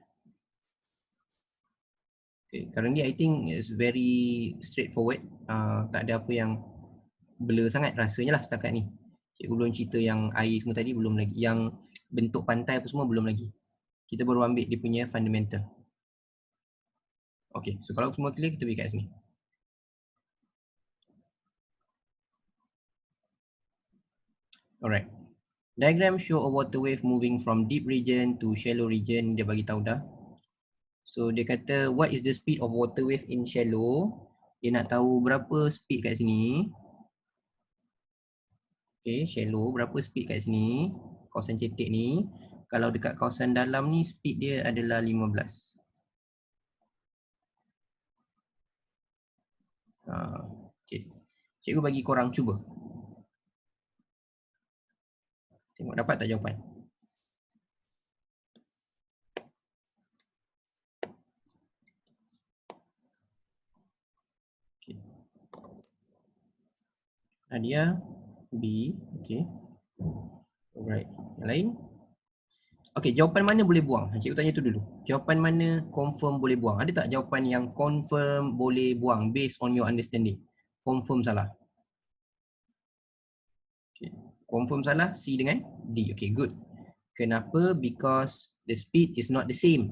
Okay, currently I think it's very straightforward. Tak ada apa yang blur sangat rasanya lah setakat ni. Cikgu belum cerita yang air semua tadi, belum lagi. Yang bentuk pantai apa semua belum lagi. Kita baru ambil dia punya fundamental. Okay, so kalau semua clear kita pergi kat sini. Alright. Diagram show a water wave moving from deep region to shallow region. Dia bagi tahu dah. So dia kata what is the speed of water wave in shallow? Dia nak tahu berapa speed kat sini. Okay, shallow berapa speed kat sini? Kawasan cetek ni. Kalau dekat kawasan dalam ni speed dia adalah 15. Okay. Cikgu bagi korang cuba. Tengok dapat tak jawapan? Okay. Nadia, B, okay. Alright, yang lain? Okay, jawapan mana boleh buang? Cikgu tanya tu dulu. Jawapan mana confirm boleh buang? Ada tak jawapan yang confirm boleh buang based on your understanding? Confirm salah. Okay. Confirm salah C dengan D. Okay, good. Kenapa? Because the speed is not the same.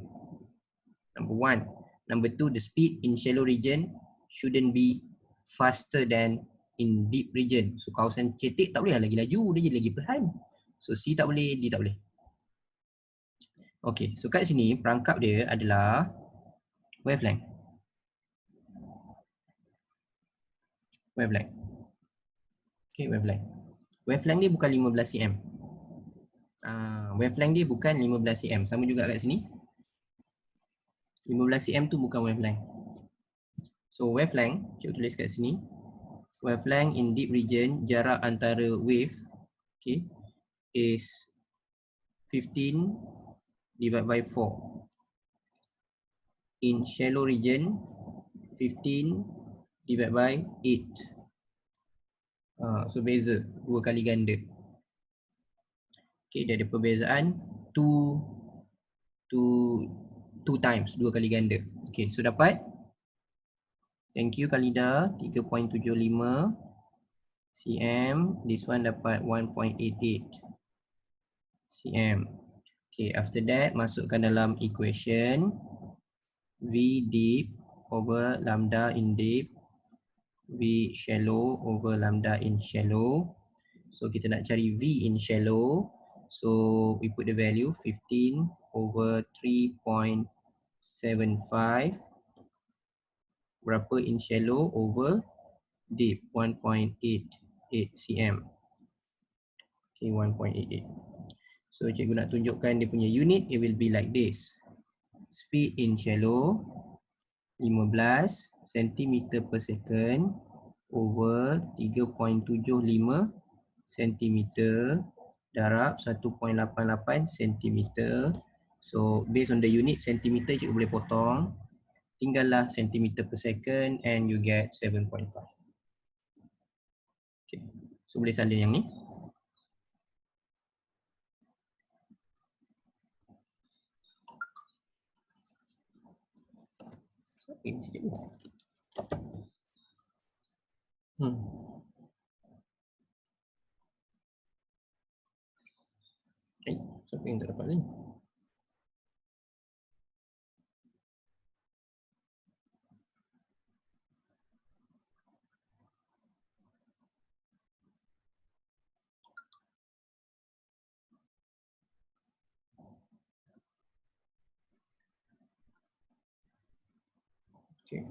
Number one. Number two, the speed in shallow region shouldn't be faster than in deep region. So kawasan cetek tak boleh lagi laju, dia jadi lagi perlahan. So C tak boleh, D tak boleh. Okay, so kat sini perangkap dia adalah wavelength. Wavelength. Okay, wavelength. Wavelength dia bukan 15 cm. Wavelength dia bukan 15 cm. Sama juga kat sini. 15 cm tu bukan wavelength. So wavelength, cikgu tulis kat sini. Wavelength in deep region, jarak antara wave, okay, is 15 divided by 4. In shallow region, 15 divided by 8. So beza, 2 kali ganda. Okay, dia ada perbezaan 2 times, 2 kali ganda. Okay, so dapat. Thank you Khalida, 3.75 cm. This one dapat 1.88 cm. Okay, after that masukkan dalam equation V deep over lambda in deep, V shallow over lambda in shallow. So kita nak cari V in shallow. So we put the value 15 over 3.75. Berapa in shallow over deep? 1.88 cm. Okay, 1.88. So cikgu nak tunjukkan dia punya unit, it will be like this. Speed in shallow 15 cm per second over 3.75 cm darab 1.88 cm. So based on the unit centimeter, cikgu boleh potong. Tinggallah centimeter per second and you get 7.5. Okay. So boleh salin yang ni. Cikgu. Siapa yang tak dapat ni? Okay.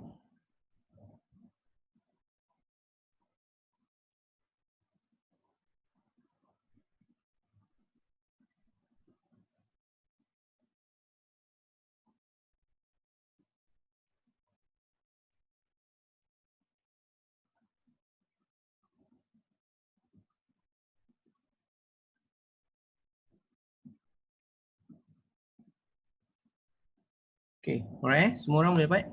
Okay, alright. Semua orang boleh dapat?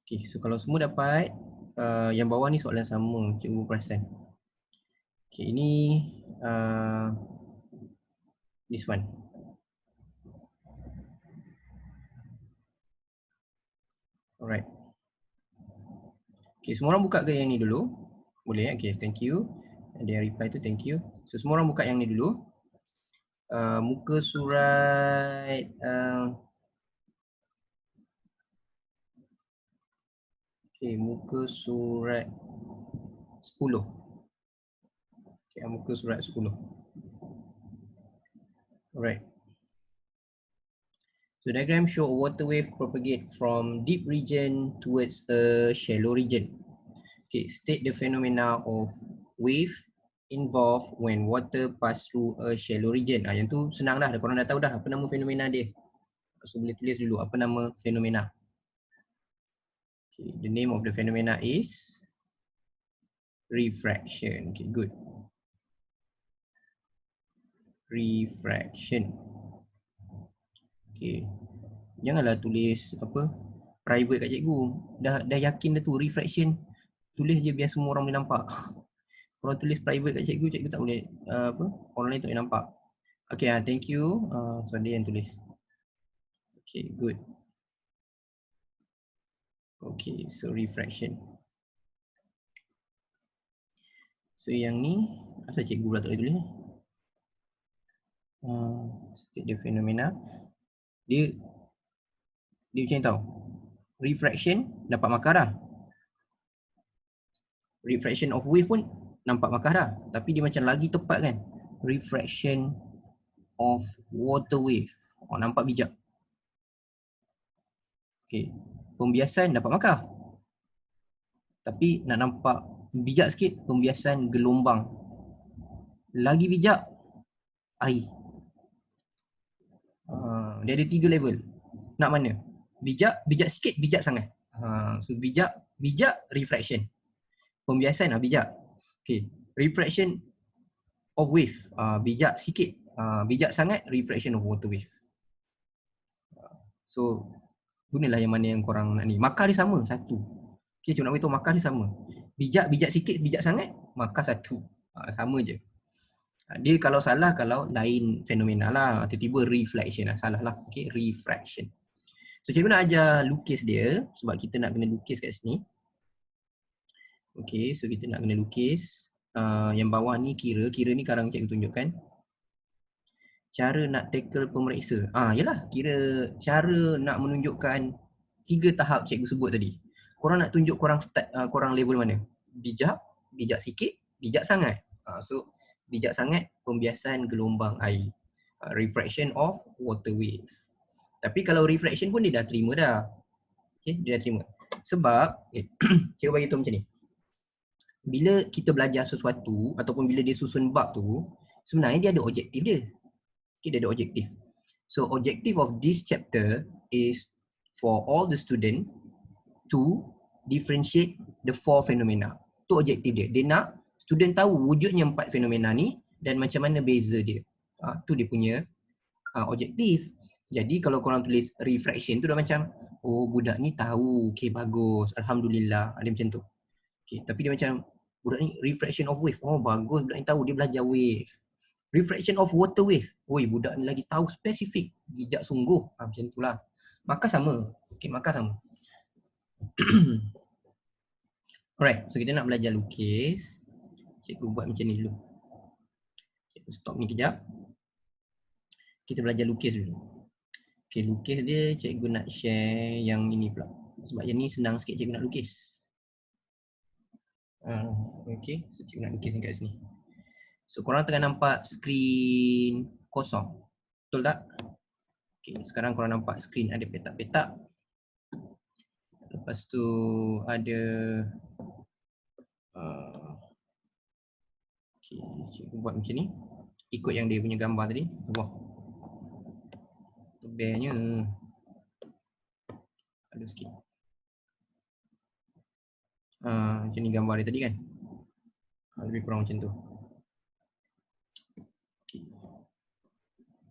Okay, so kalau semua dapat, yang bawah ni soalan sama, cikgu perasan. Okay, ini this one. Alright. Okay, semua orang buka ke yang ni dulu? Boleh, okay, thank you. Dia reply tu thank you. So semua orang buka yang ni dulu. Muka surat muka surat 10. Okay, muka surat 10. Alright. So diagram show a water wave propagate from deep region towards a shallow region. Okay, state the phenomena of wave involved when water pass through a shallow region. Yang tu senang dah, korang dah tahu dah apa nama fenomena dia. So boleh tulis dulu apa nama fenomena. Okay, the name of the phenomena is refraction. Okay, good. Refraction. Okay. Janganlah tulis apa private kat cikgu. Dah yakin dah tu refraction. Tulis je biar semua orang boleh nampak. Kalau tulis private kat cikgu, cikgu tak boleh orang lain tak boleh nampak. Okay, thank you. So dia yang tulis. Okay, good. Okay, so refraction. So yang ni, asal cikgu pula tak boleh tulis ni? State the phenomena. Dia macam ni tau. Refraction dapat markah dah. Refraction of wave pun nampak markah dah. Tapi dia macam lagi tepat kan. Refraction of water wave. Nampak bijak. Okay. Pembiasan dapat markah. Tapi nak nampak bijak sikit, pembiasan gelombang. Lagi bijak, air. Dia ada 3 level. Nak mana? Bijak sikit, bijak sangat. So bijak, refraction. Pembiasan bijak. Okay. Refraction of wave. Bijak sikit. Bijak sangat, refraction of water wave. So gunalah yang mana yang korang nak ni. Markah dia sama, 1. Okay, cikgu nak beritahu markah dia sama. Bijak sikit, bijak sangat, markah 1. Sama je. Dia kalau salah, kalau lain fenomena lah. Tiba-tiba reflection lah. Salah lah. Okay, refraction. So cikgu nak ajar lukis dia. Sebab kita nak kena lukis kat sini. Okay, so kita nak kena lukis. Yang bawah ni kira ni sekarang cikgu tunjukkan. Cara nak tackle pemeriksa. Yalah, kira cara nak menunjukkan 3 tahap cikgu sebut tadi. Korang nak tunjuk korang start, korang level mana? Bijak sikit, bijak sangat. So bijak sangat, pembiasan gelombang air. Refraction of water wave. Tapi kalau refraction pun dia dah terima dah. Okay, dia dah terima. Sebab, cikgu bagi tahu macam ni. Bila kita belajar sesuatu, ataupun bila dia susun bab tu, sebenarnya dia ada objektif dia. Okay, dia ada objektif. So, objective of this chapter is for all the student to differentiate the 4 phenomena. Tu objektif dia. Dia nak student tahu wujudnya 4 fenomena ni dan macam mana beza dia. Tu dia punya objektif. Jadi kalau korang tulis refraction tu dah macam, oh budak ni tahu, okay bagus, alhamdulillah, ada macam tu. Okay, tapi dia macam, budak ni refraction of wave, oh bagus, budak ni tahu, dia belajar wave. Refraction of water wave, oi budak ni lagi tahu spesifik, bijak sungguh, macam tu lah. Markah sama. Okay, markah sama. Alright, so kita nak belajar lukis. Cikgu buat macam ni dulu. Cikgu stop ni kejap. Kita belajar lukis dulu. Okay, lukis dia cikgu nak share yang ini pula. Sebab yang ni senang sikit cikgu nak lukis. Okay, so cikgu nak lukis ni kat sini. So korang tengah nampak skrin kosong. Betul tak? Okay, sekarang korang nampak skrin ada petak-petak. Lepas tu ada okay, cikgu buat macam ni. Ikut yang dia punya gambar tadi. Wah, tebalnya ada sikit. Macam ni gambar dia tadi kan. Lebih kurang macam tu. Okay.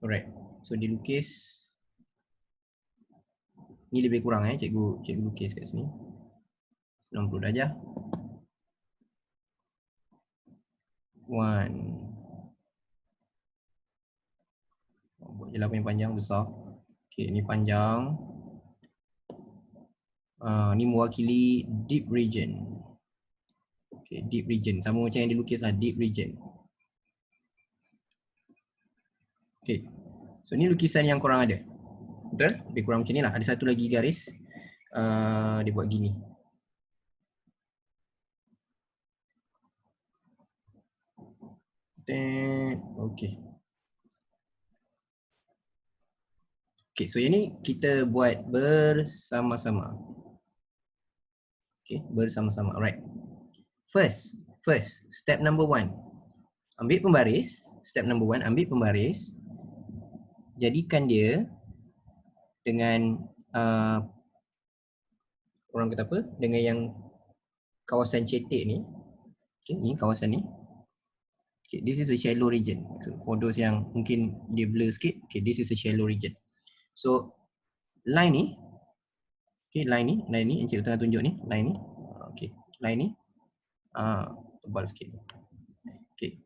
Alright, so dilukis. Ni lebih kurang cikgu lukis kat sini. 90 darjah. 1. Buat je lah yang panjang besar. Okay, ni panjang. Ni mewakili deep region. Okay, deep region. Sama macam yang dilukis lah, deep region. Okay, so ni lukisan yang korang ada. Betul? Lebih kurang macam ni lah. Ada satu lagi garis. Dia buat gini. Okay. Okay, so yang ni kita buat bersama-sama. Okay, bersama-sama. Alright. First, step number 1. Ambil pembaris. Step number 1, ambil pembaris. Jadikan dia dengan orang kata apa? Dengan yang kawasan cetek ni. Okay, ni kawasan ni. Okay, this is a shallow region. So, for those yang mungkin dia blur sikit, okay, this is a shallow region. So, line ni, okay, line ni yang cikgu tengah tunjuk ni, line ni. Okay, line ni tebal sikit. Okay,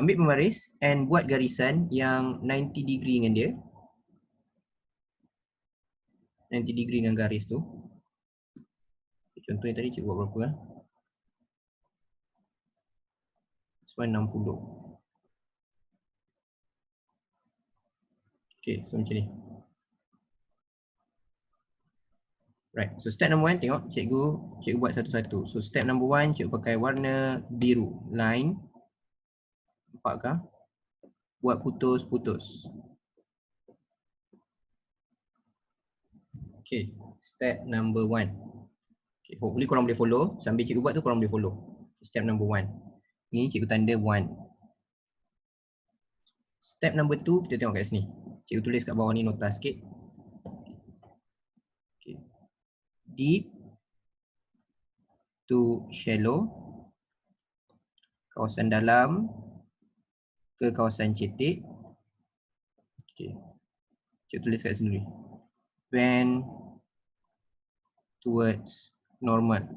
ambil pembaris and buat garisan yang 90 degree dengan dia. 90 degree dengan garis tu. Contohnya tadi cikgu buat berapa lah? 60. Okay, so macam ni. Right, so step number 1 tengok cikgu buat satu-satu. So step number 1 cikgu pakai warna biru, line. Nampakkah? Buat putus-putus. Okay, step number 1. Okay, hopefully korang boleh follow. Sambil cikgu buat tu korang boleh follow. Step number 1. Ni cikgu tanda 1. Step number 2 kita tengok kat sini. Cikgu tulis kat bawah ni nota sikit. Okay. Deep to shallow. Kawasan dalam ke kawasan cetek. Okay. Cikgu tulis kat sini. Bend towards normal.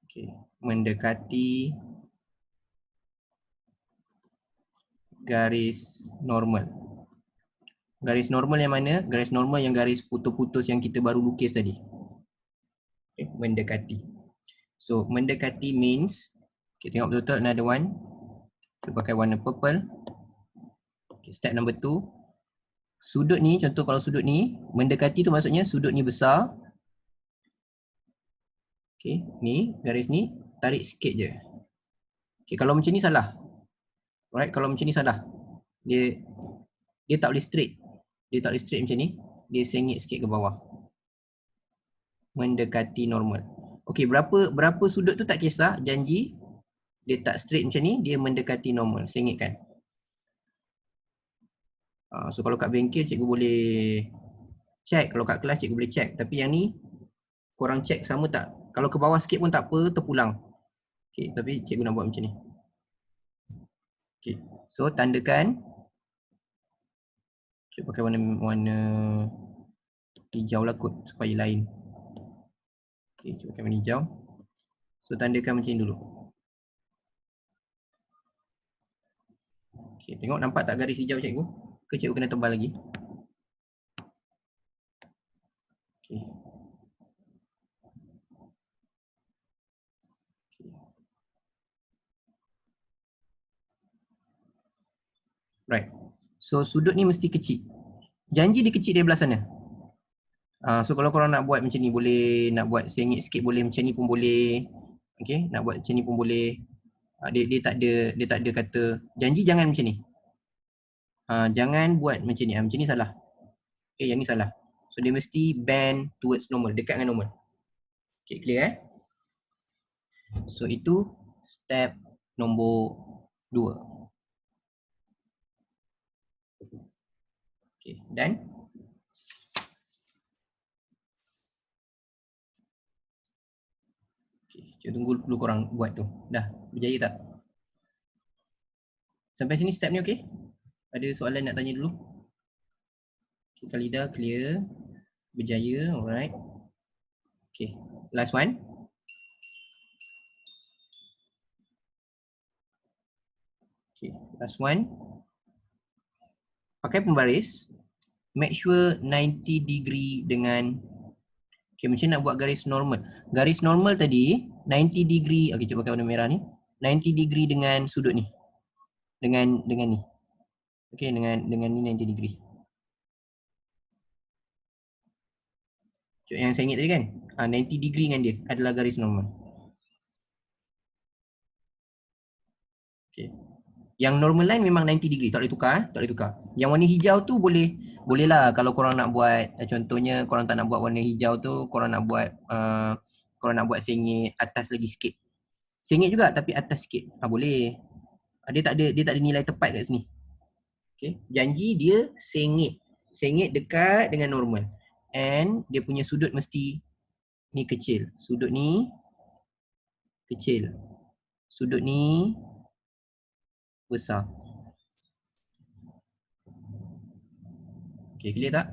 Okay. Mendekati garis normal. Garis normal yang mana? Garis normal yang garis putus-putus yang kita baru lukis tadi. Okay. Mendekati. So mendekati means, okay, tengok betul-betul another one. Kita pakai warna purple. Okay, step number 2. Sudut ni, contoh kalau sudut ni, mendekati tu maksudnya sudut ni besar. Okay, ni, garis ni, tarik sikit je. Okay, kalau macam ni salah. Alright, kalau macam ni salah. Dia tak boleh straight. Dia tak boleh straight macam ni. Dia sengit sikit ke bawah. Mendekati normal. Okay, berapa sudut tu tak kisah, janji. Dia tak straight macam ni, dia mendekati normal. Sengitkan. So kalau kat bengkel cikgu boleh check, kalau kat kelas cikgu boleh check. Tapi yang ni korang check sama tak? Kalau ke bawah sikit pun tak apa, terpulang. Okay, tapi cikgu nak buat macam ni. Okay, so tandakan. Cikgu pakai warna hijau lah kot supaya lain. Okay, cikgu pakai warna hijau. So tandakan macam ni dulu. Okay, tengok nampak tak garis hijau cikgu? Ke cikgu kena tebal lagi? Okay. Right. So sudut ni mesti kecil. Janji dia kecil dari belah sana. So kalau korang nak buat macam ni boleh, nak buat sengit sikit boleh, macam ni pun boleh. Okay, nak buat macam ni pun boleh. Dia tak ada kata janji jangan macam ni. Jangan buat macam ni. Macam ni salah. Okay, yang ni salah. So dia mesti bend towards normal, dekat dengan normal. Okay, clear So itu step nombor 2. Okay, done? Okay, cuba tunggu dulu korang buat tu. Dah, berjaya tak? Sampai sini step ni okay? Ada soalan nak tanya dulu? Okay, kali dah clear. Berjaya, alright. Okay, last one. Okay, last one. Pakai pembaris. Make sure 90 degree dengan, okay, macam nak buat garis normal. Garis normal tadi 90 degree. Okay, cuba pakai warna merah ni. 90 degree dengan sudut ni. Dengan ni. Okay, dengan ni 90 degree. Yang saya ingat tadi kan, 90 degree dengan dia adalah garis normal. Okay. Yang normal line memang 90 degree, tak boleh tukar, tak boleh tukar. Yang warna hijau tu boleh lah kalau korang nak buat, contohnya korang tak nak buat warna hijau tu, korang nak buat sengit atas lagi sikit. Sengit juga tapi atas sikit. Boleh. Dia tak ada nilai tepat kat sini. Okay. Janji dia sengit. Sengit dekat dengan normal. And dia punya sudut mesti ni kecil. Sudut ni kecil. Sudut ni besar. Okay, clear tak?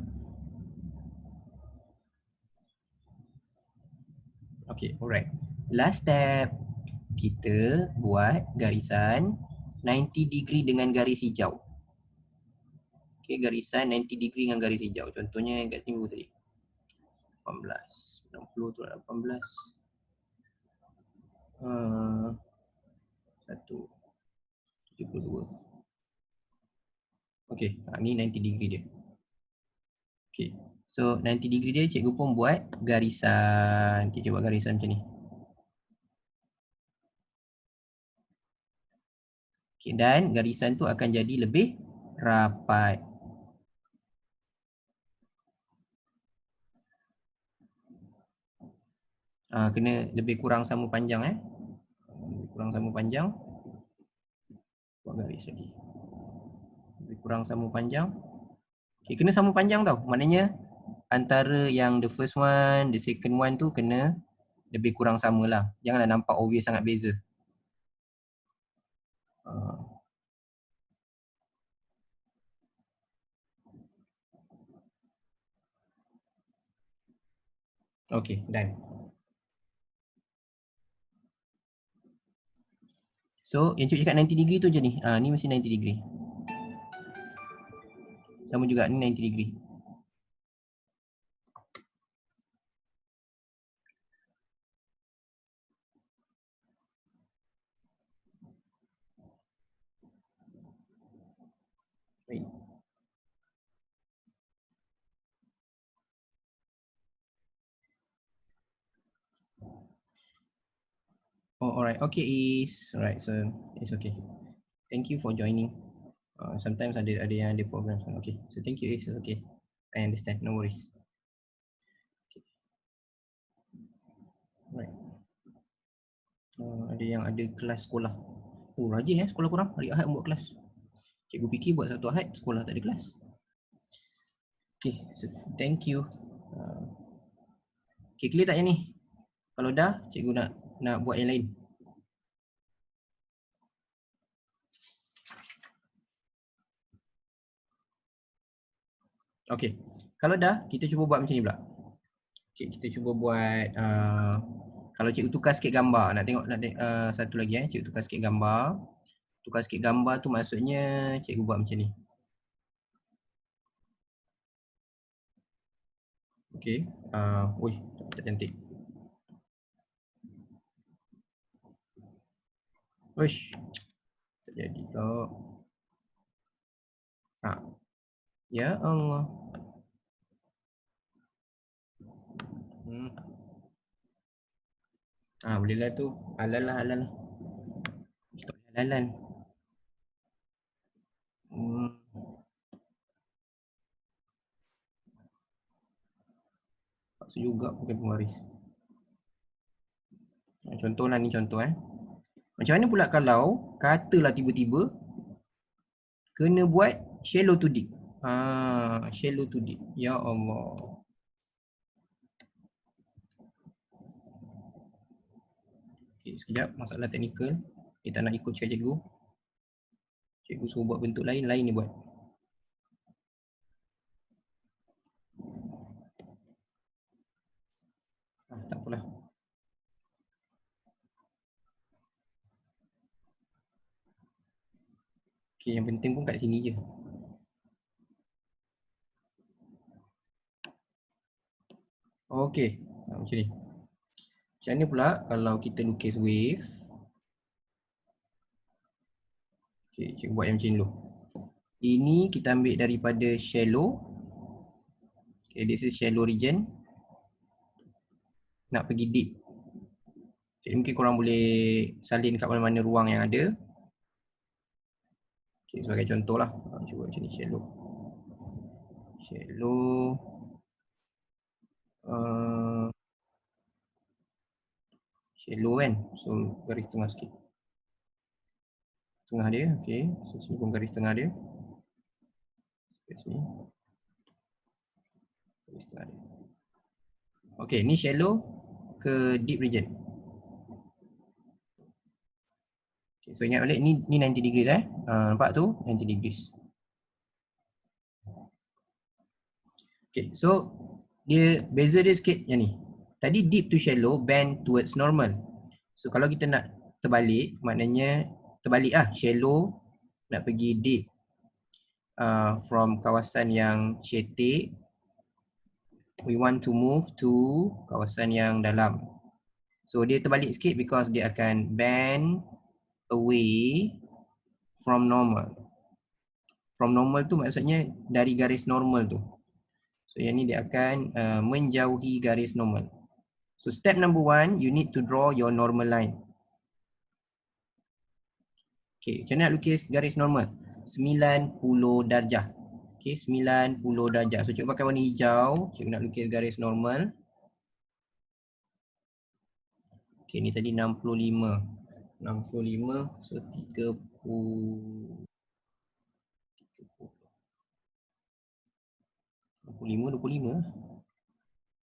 Okay, alright. Last step. Kita buat garisan 90 degree dengan garis hijau. Okay, garisan 90 degree dengan garis hijau. Contohnya kat sini tadi. 18. 60 tu 18. 172. Okay, ni 90 degree dia. Okay, so 90 degree dia cikgu pun buat garisan. Okay, cuba garisan macam ni. Okay, dan garisan tu akan jadi lebih rapat. Kena lebih kurang sama panjang lebih kurang sama panjang. Buat garis lagi. Lebih kurang sama panjang. Okay, kena sama panjang tau. Maknanya antara yang the first one, the second one tu kena lebih kurang sama lah. Janganlah nampak obvious sangat beza. Okay, done. So, yang cikgu cakap 90 degree tu je ni. Ni mesti 90 degree. Sama juga, ni 90 degree. Baik. Oh, alright. Okay, Is. Alright, so it's okay. Thank you for joining. Sometimes ada yang ada program. Okay, so thank you, Is. It's okay. I understand. No worries. Okay. Alright. Ada yang ada kelas sekolah. Oh, rajin sekolah korang. Hari Ahad buat kelas. Cikgu fikir buat satu Ahad, sekolah tak ada kelas. Okay, so thank you. Okay, clear tak yang ni? Kalau dah, cikgu nak buat yang lain. Okay, kalau dah, kita cuba buat macam ni pula. Okay, kita cuba buat, kalau cikgu tukar sikit gambar, nak tengok satu lagi cikgu tukar sikit gambar. Tukar sikit gambar tu maksudnya cikgu buat macam ni. Okey. Ui, tak cantik. Uish, tak jadi kau. Ya Allah. Hmm. Boleh lah tu. Halal lah, halal lah. Kita halalan. Hmm. Paksa juga pakai pengwaris. Contoh lah ni contoh Macam mana pula kalau katalah tiba-tiba kena buat shallow to deep. Shallow to deep. Ya Allah. Okey, sekejap masalah teknikal. Dia tak nak ikut cakap cikgu. Cikgu suruh buat bentuk lain, lain dia buat. Tak apalah. Okey, yang penting pun kat sini je. Okey, macam ni. Macam ni pula kalau kita lukis wave. Okey, cikgu buat yang macam ni dulu. Ini kita ambil daripada shallow. Okay, this is shallow region. Nak pergi deep. Jadi mungkin korang boleh salin kat mana-mana ruang yang ada. Okay, sebagai contoh lah. Cuba macam ni, shallow. Shallow. Shallow kan. So garis tengah sikit. Tengah dia, okay. So sini pun garis tengah dia. Kat sini. Garis tengah dia. Okay, ni shallow ke deep region. Okay, so ingat balik ni 90 degrees nampak tu 90 degrees. Okay, so dia beza dia sikit yang ni. Tadi deep to shallow, bend towards normal. So kalau kita nak terbalik, maknanya terbalik shallow nak pergi deep. From kawasan yang cetek, we want to move to kawasan yang dalam. So dia terbalik sikit because dia akan bend away from normal. From normal tu maksudnya dari garis normal tu. So yang ni dia akan menjauhi garis normal. So step number 1, you need to draw your normal line. Okay, macam mana nak lukis garis normal? 90 darjah. Okay, 90 darjah. So cikgu pakai warna hijau, cikgu nak lukis garis normal. Okay, ni tadi 65. 65, so 30. 25.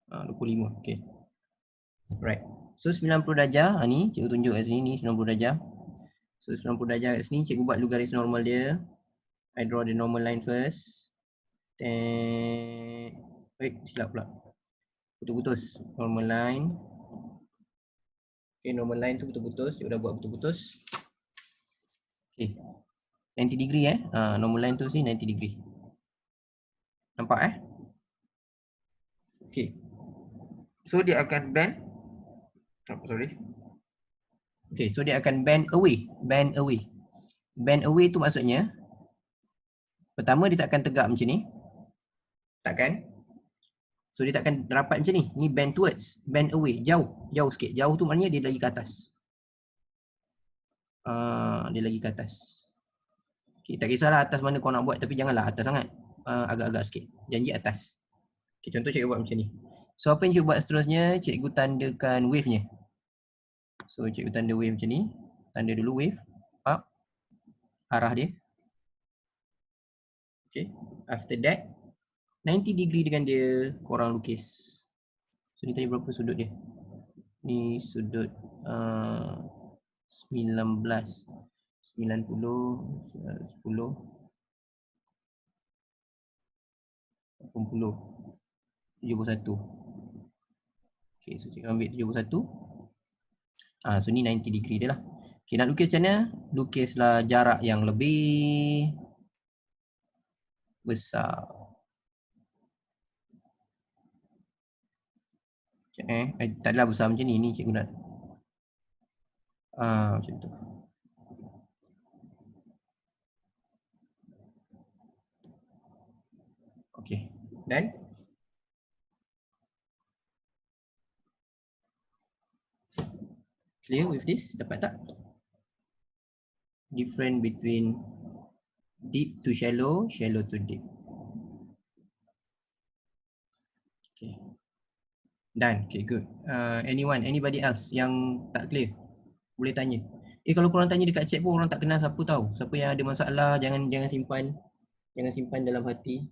25, okay. Right. So 90 darjah, ni cikgu tunjuk kat sini, ni 90 darjah. So 90 darjah kat sini, cikgu buat dulu garis normal dia. I draw the normal line first. Silap pula. Putus-putus. Normal line. Okay, normal line tu putus-putus. Cikgu dah buat putus-putus. Okay. 90 degree normal line tu sini 90 degree. Nampak Okay. So dia akan bend. Okay, so dia akan bend away. Bend away. Bend away tu maksudnya pertama dia takkan tegak macam ni. Takkan. So dia takkan rapat macam ni. Ni bend towards. Bend away. Jauh. Jauh sikit. Jauh tu maknanya dia lagi ke atas. Dia lagi ke atas. Okay, tak kisahlah atas mana kau nak buat. Tapi janganlah atas sangat. Agak-agak sikit. Janji atas. Okay, contoh cikgu buat macam ni. So apa yang cikgu buat seterusnya? Cikgu tandakan wave-nya. So cikgu tanda wave macam ni. Tanda dulu wave. Up. Arah dia. Okay. After that, 90 degree dengan dia korang lukis. So ni tadi berapa sudut dia? Ni sudut 19, 90, 10, 80, 71. Okay, so cikgu ambil 71. So ni 90 degree dia lah. Okay, nak lukis macam mana? Lukislah jarak yang lebih besar. Tak adalah besar macam ni cikgu nak. Macam tu. Okay, dan clear with this? Dapat tak? Difference between deep to shallow, shallow to deep. Okay. Done. Okay, good. Anybody else yang tak clear? Boleh tanya. Kalau korang tanya dekat chat pun orang tak kenal siapa tahu. Siapa yang ada masalah jangan simpan. Jangan simpan dalam hati.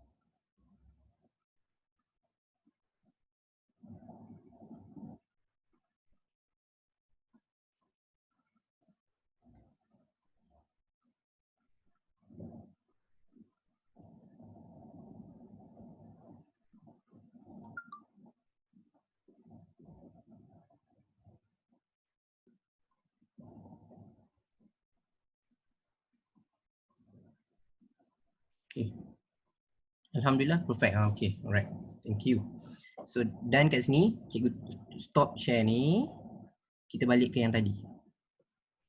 Okay. Alhamdulillah, perfect. Okay, alright. Thank you. So, dan kat sini, cikgu stop share ni. Kita balik ke yang tadi.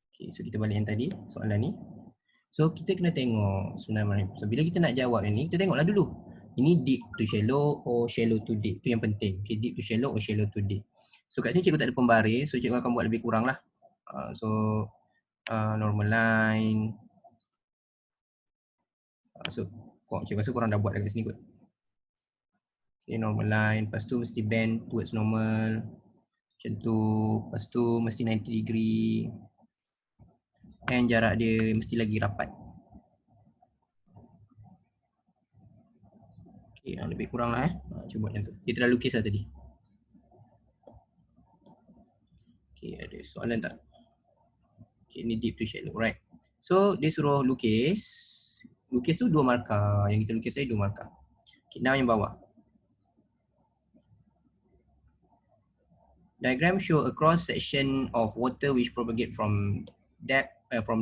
Okay, so kita balik yang tadi, soalan ni. So, kita kena tengok sebenarnya. So, bila kita nak jawab yang ni, kita tengoklah dulu. Ini deep to shallow or shallow to deep. Itu yang penting. Okay, deep to shallow or shallow to deep. So, kat sini cikgu tak ada pembaris. So, cikgu akan buat lebih kurang lah. Normal line. So, cikgu rasa korang dah buat dekat sini kot. Okay, normal line. Lepas tu mesti bend towards normal. Macam tu. Lepas tu mesti 90 degree. And jarak dia mesti lagi rapat. Okay, lebih kurang lah cuba macam tu. Kita dah lukis lah tadi. Okay, ada soalan tak? Okay, ni deep to shallow, right? So, dia suruh lukis. Lukis tu 2 markah. Yang kita lukis tadi 2 markah. Okay, now yang bawah. Diagram show a cross section of water which propagate from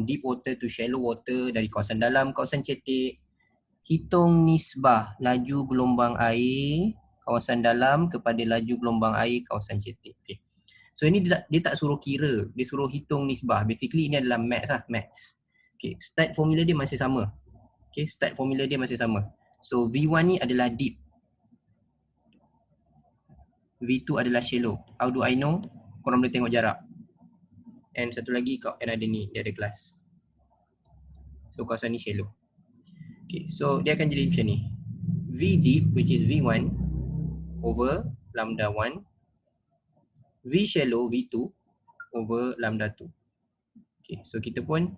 deep water to shallow water dari kawasan dalam, kawasan cetek. Hitung nisbah laju gelombang air kawasan dalam kepada laju gelombang air kawasan cetek. Okay. So ini dia tak suruh kira, dia suruh hitung nisbah. Basically ini adalah maths lah, maths. Okay, start formula dia masih sama. Okay, start formula dia masih sama. So V1 ni adalah deep. V2 adalah shallow. How do I know? Korang boleh tengok jarak. And satu lagi ada ni, dia ada kelas. So kawasan ni shallow. Okay, so dia akan jadi macam ni. V deep which is V1 over lambda 1. V shallow V2 over lambda 2. Okay, so kita pun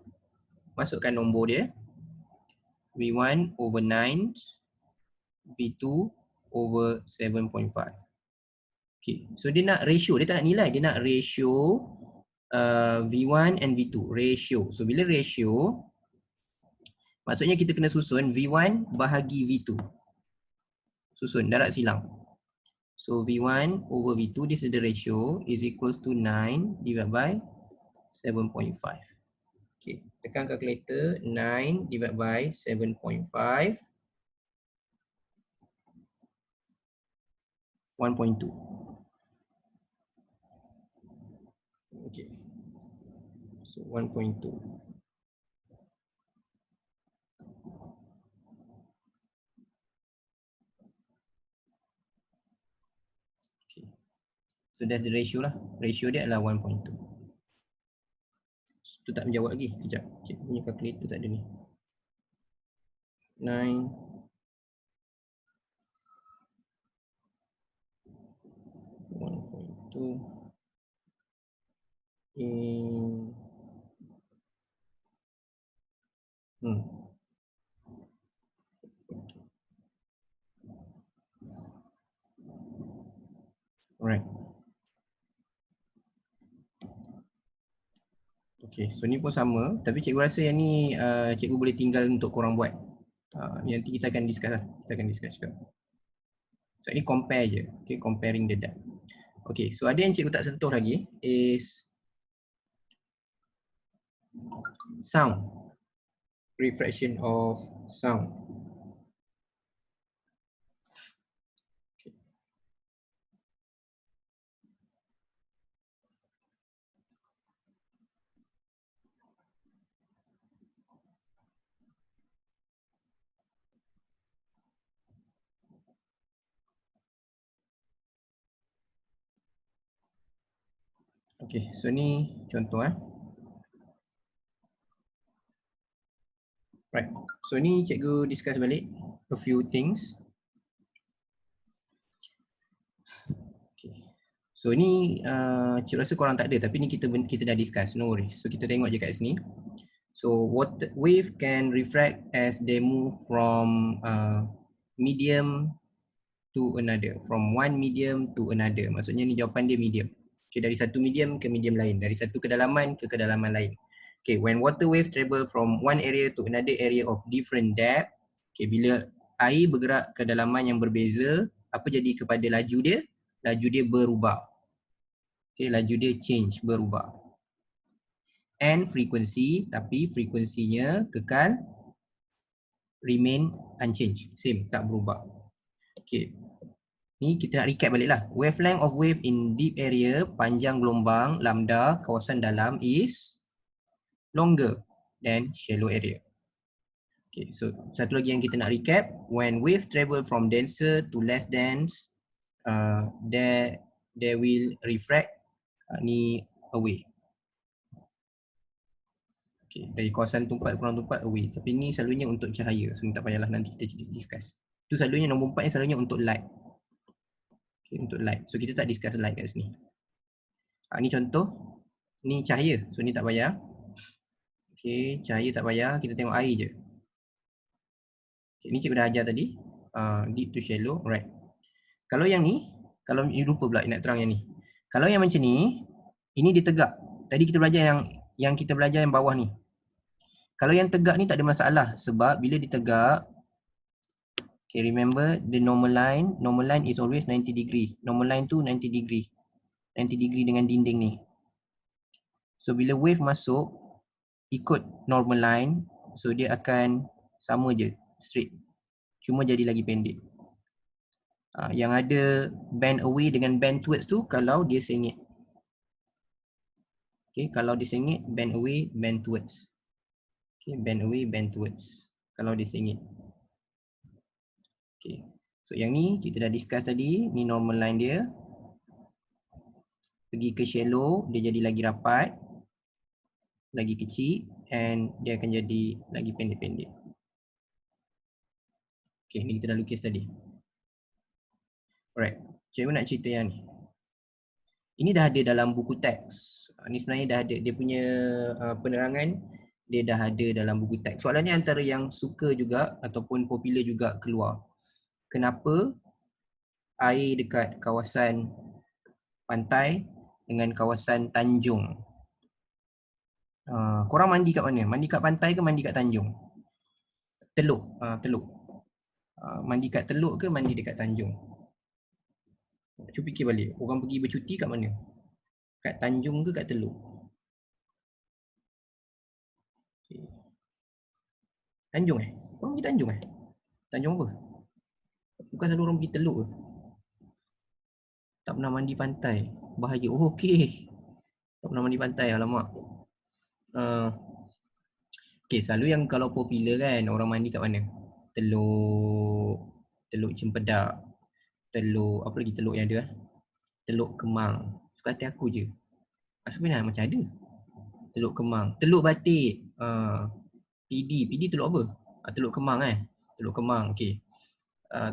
masukkan nombor dia. V1 over 9. V2 over 7.5. Okay, so dia nak ratio, dia tak nak nilai, dia nak ratio V1 and V2, ratio. So bila ratio, maksudnya kita kena susun V1 bahagi V2. Susun, darat silang. So V1 over V2, this is the ratio, is equals to 9 divided by 7.5. Okay, tekan calculator, 9 divided by 7.5. 1.2. Okay. So 1.2. Okay. So that's the ratio lah. Ratio dia adalah 1.2. Tu tak menjawab lagi. Sekejap. Cik punya calculator tak ada ni. 9 1.2 Alright. Okay, so ni pun sama. Tapi cikgu rasa yang ni cikgu boleh tinggal untuk korang buat. Nanti kita akan discuss lah. Kita akan discuss juga. So ini compare je. Okay, comparing the data. Okay, so ada yang cikgu tak sentuh lagi is sound. Refraction of sound. Okay. Okay, so ni contoh Right. So ni cikgu discuss balik a few things. Okay. So ni cikgu rasa korang tak ada tapi ni kita dah discuss, no worries. So kita tengok je kat sini. So wave can refract as they move from medium to another, from one medium to another. Maksudnya ni jawapan dia medium. Okay, dari satu medium ke medium lain, dari satu kedalaman ke kedalaman lain. Okay, when water wave travel from one area to another area of different depth, okay, bila air bergerak ke kedalaman yang berbeza, apa jadi kepada laju dia? Laju dia berubah. Okay, laju dia change, berubah. And frequency, tapi frekuensinya kekal remain unchanged, same, tak berubah. Okay, ni kita nak recap balik lah. Wavelength of wave in deep area, panjang gelombang, lambda, kawasan dalam is longer than shallow area. Okay, so satu lagi yang kita nak recap, when wave travel from denser to less dense, they will refract ni away. Okay, dari kawasan tumpat kurang tumpat away. Tapi ni selalunya untuk cahaya, so tak payahlah nanti kita discuss. Itu selalunya nombor 4 ni selalunya untuk light. Okay, untuk light. So kita tak discuss light kat sini. Ni contoh, ni cahaya, so ni tak payah. Okay, cahaya tak payah, kita tengok air je. Okay, ni cikgu dah ajar tadi, deep to shallow, right. Kalau yang ni, kalau ni lupa pula nak terang yang ni. Kalau yang macam ni, ini dia tegak. Tadi kita belajar yang kita belajar yang bawah ni. Kalau yang tegak ni tak ada masalah sebab bila ditegak, okay, remember the normal line is always 90 degree. Normal line tu 90 degree. 90 degree dengan dinding ni. So bila wave masuk, ikut normal line, so dia akan sama je, straight. Cuma jadi lagi pendek. Yang ada bend away dengan bend towards tu kalau dia sengit. Okay, kalau dia sengit, bend away, bend towards. Okay, bend away, bend towards. Kalau dia sengit. Okay, so yang ni kita dah discuss tadi, ni normal line dia. Pergi ke shallow, dia jadi lagi rapat, lagi kecil, and dia akan jadi lagi pendek-pendek. Okay, ni kita dah lukis tadi. Alright, cikgu nak cerita yang ni. Ini dah ada dalam buku teks. Ni sebenarnya dah ada, dia punya penerangan, dia dah ada dalam buku teks. Soalan ni antara yang suka juga ataupun popular juga keluar. Kenapa air dekat kawasan pantai dengan kawasan tanjung? Korang mandi kat mana? Mandi kat pantai ke mandi kat tanjung? Teluk. Teluk. Mandi kat teluk ke mandi dekat tanjung? Cuba fikir balik. Orang pergi bercuti kat mana? Kat tanjung ke kat teluk? Okay. Tanjung Korang pergi tanjung Tanjung apa? Bukan selalu orang pergi teluk ke? Tak pernah mandi pantai. Bahaya. Oh okey. Tak pernah mandi pantai, alamak. Okay, selalu yang kalau popular kan, orang mandi kat mana? Teluk Cempedak. Teluk, apa lagi teluk yang ada? Teluk Kemang. Suka hati aku je. Sebenarnya macam ada. Teluk Kemang. Teluk Batik. PD teluk apa? Teluk Kemang Teluk Kemang, okey.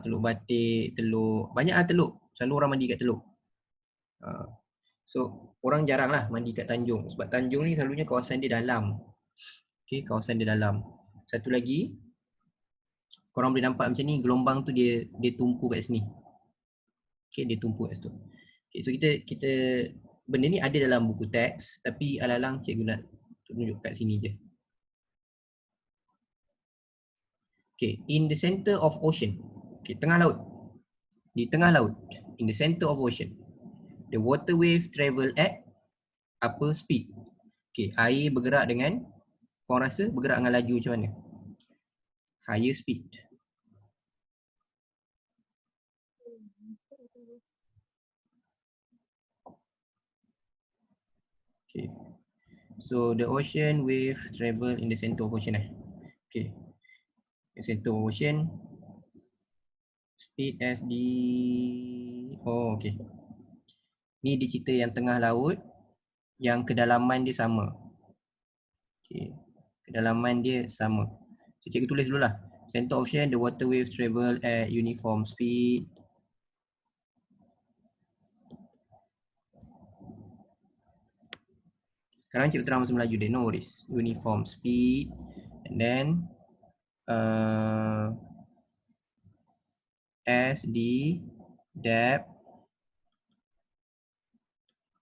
Teluk Batik, banyak teluk. Selalu orang mandi kat teluk. So, orang jarang lah mandi kat tanjung. Sebab tanjung ni selalunya kawasan dia dalam. Okey, kawasan dia dalam. Satu lagi, korang boleh nampak macam ni, gelombang tu dia tumpu kat sini. Okey, dia tumpu kat situ. Okey, so kita benda ni ada dalam buku teks, tapi alang-alang cikgu nak tunjuk kat sini je. Okay, in the center of ocean. Okay, tengah laut. Di tengah laut, in the center of ocean, the water wave travel at apa speed? Okay, air bergerak dengan, korang rasa bergerak dengan laju macam mana? Higher speed. Okay, so the ocean wave travel in the center of ocean Okay, the center of ocean, speed as the, oh okay. Ni dia cerita yang tengah laut. yang kedalaman dia sama. Okay. Kedalaman dia sama. So cikgu tulis dulu lah. Center of ocean, the water waves travel at uniform speed. Sekarang cikgu terang bahasa Melayu dia, no worries. Uniform speed and then as the depth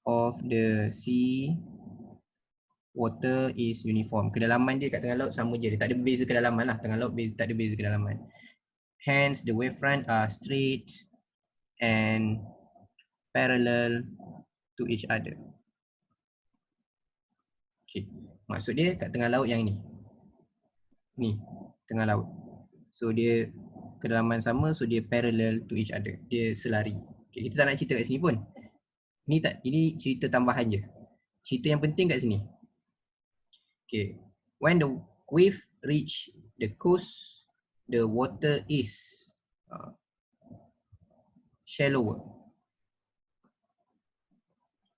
of the sea water is uniform. Kedalaman dia kat tengah laut sama je. Dia tak ada beza kedalaman lah. Tengah laut tak ada beza kedalaman. Hence the wavefront are straight and parallel to each other. Okay. Maksud dia kat tengah laut yang ini. Ni, tengah laut. So dia kedalaman sama, so dia parallel to each other. Dia selari. Okay, kita tak nak cerita kat sini pun. Ini cerita tambahan je. Cerita yang penting kat sini. Okay. When the wave reach the coast, the water is shallower.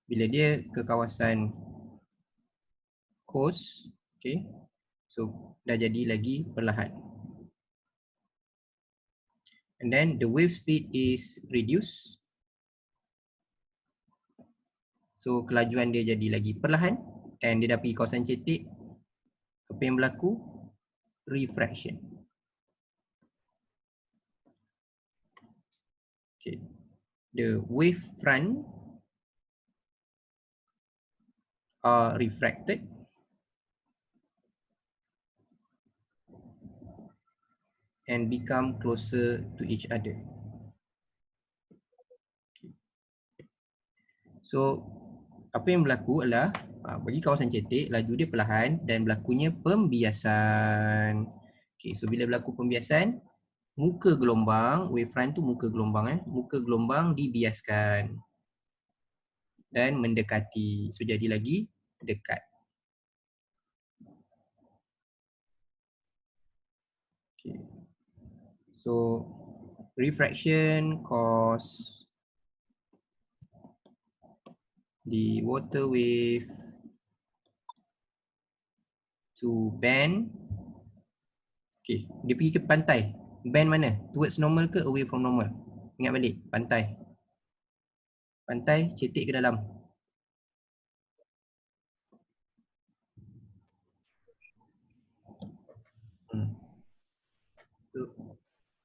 Bila dia ke kawasan coast, okay, so dah jadi lagi perlahan. And then the wave speed is reduced. So kelajuan dia jadi lagi perlahan and dia dah pergi kawasan cetek. Apa yang berlaku? Refraction. Okay. The wave front are refracted and become closer to each other. Okay. So apa yang berlaku adalah bagi kawasan cetek, laju dia perlahan dan berlakunya pembiasan. Okay, so bila berlaku pembiasan, muka gelombang, wavefront tu muka gelombang muka gelombang dibiaskan dan mendekati. So jadi lagi dekat. Okay. So refraction cause the water wave to bend. Okay, dia pergi ke pantai. Bend mana? Towards normal ke away from normal? Ingat balik, pantai. Pantai, cetek ke dalam?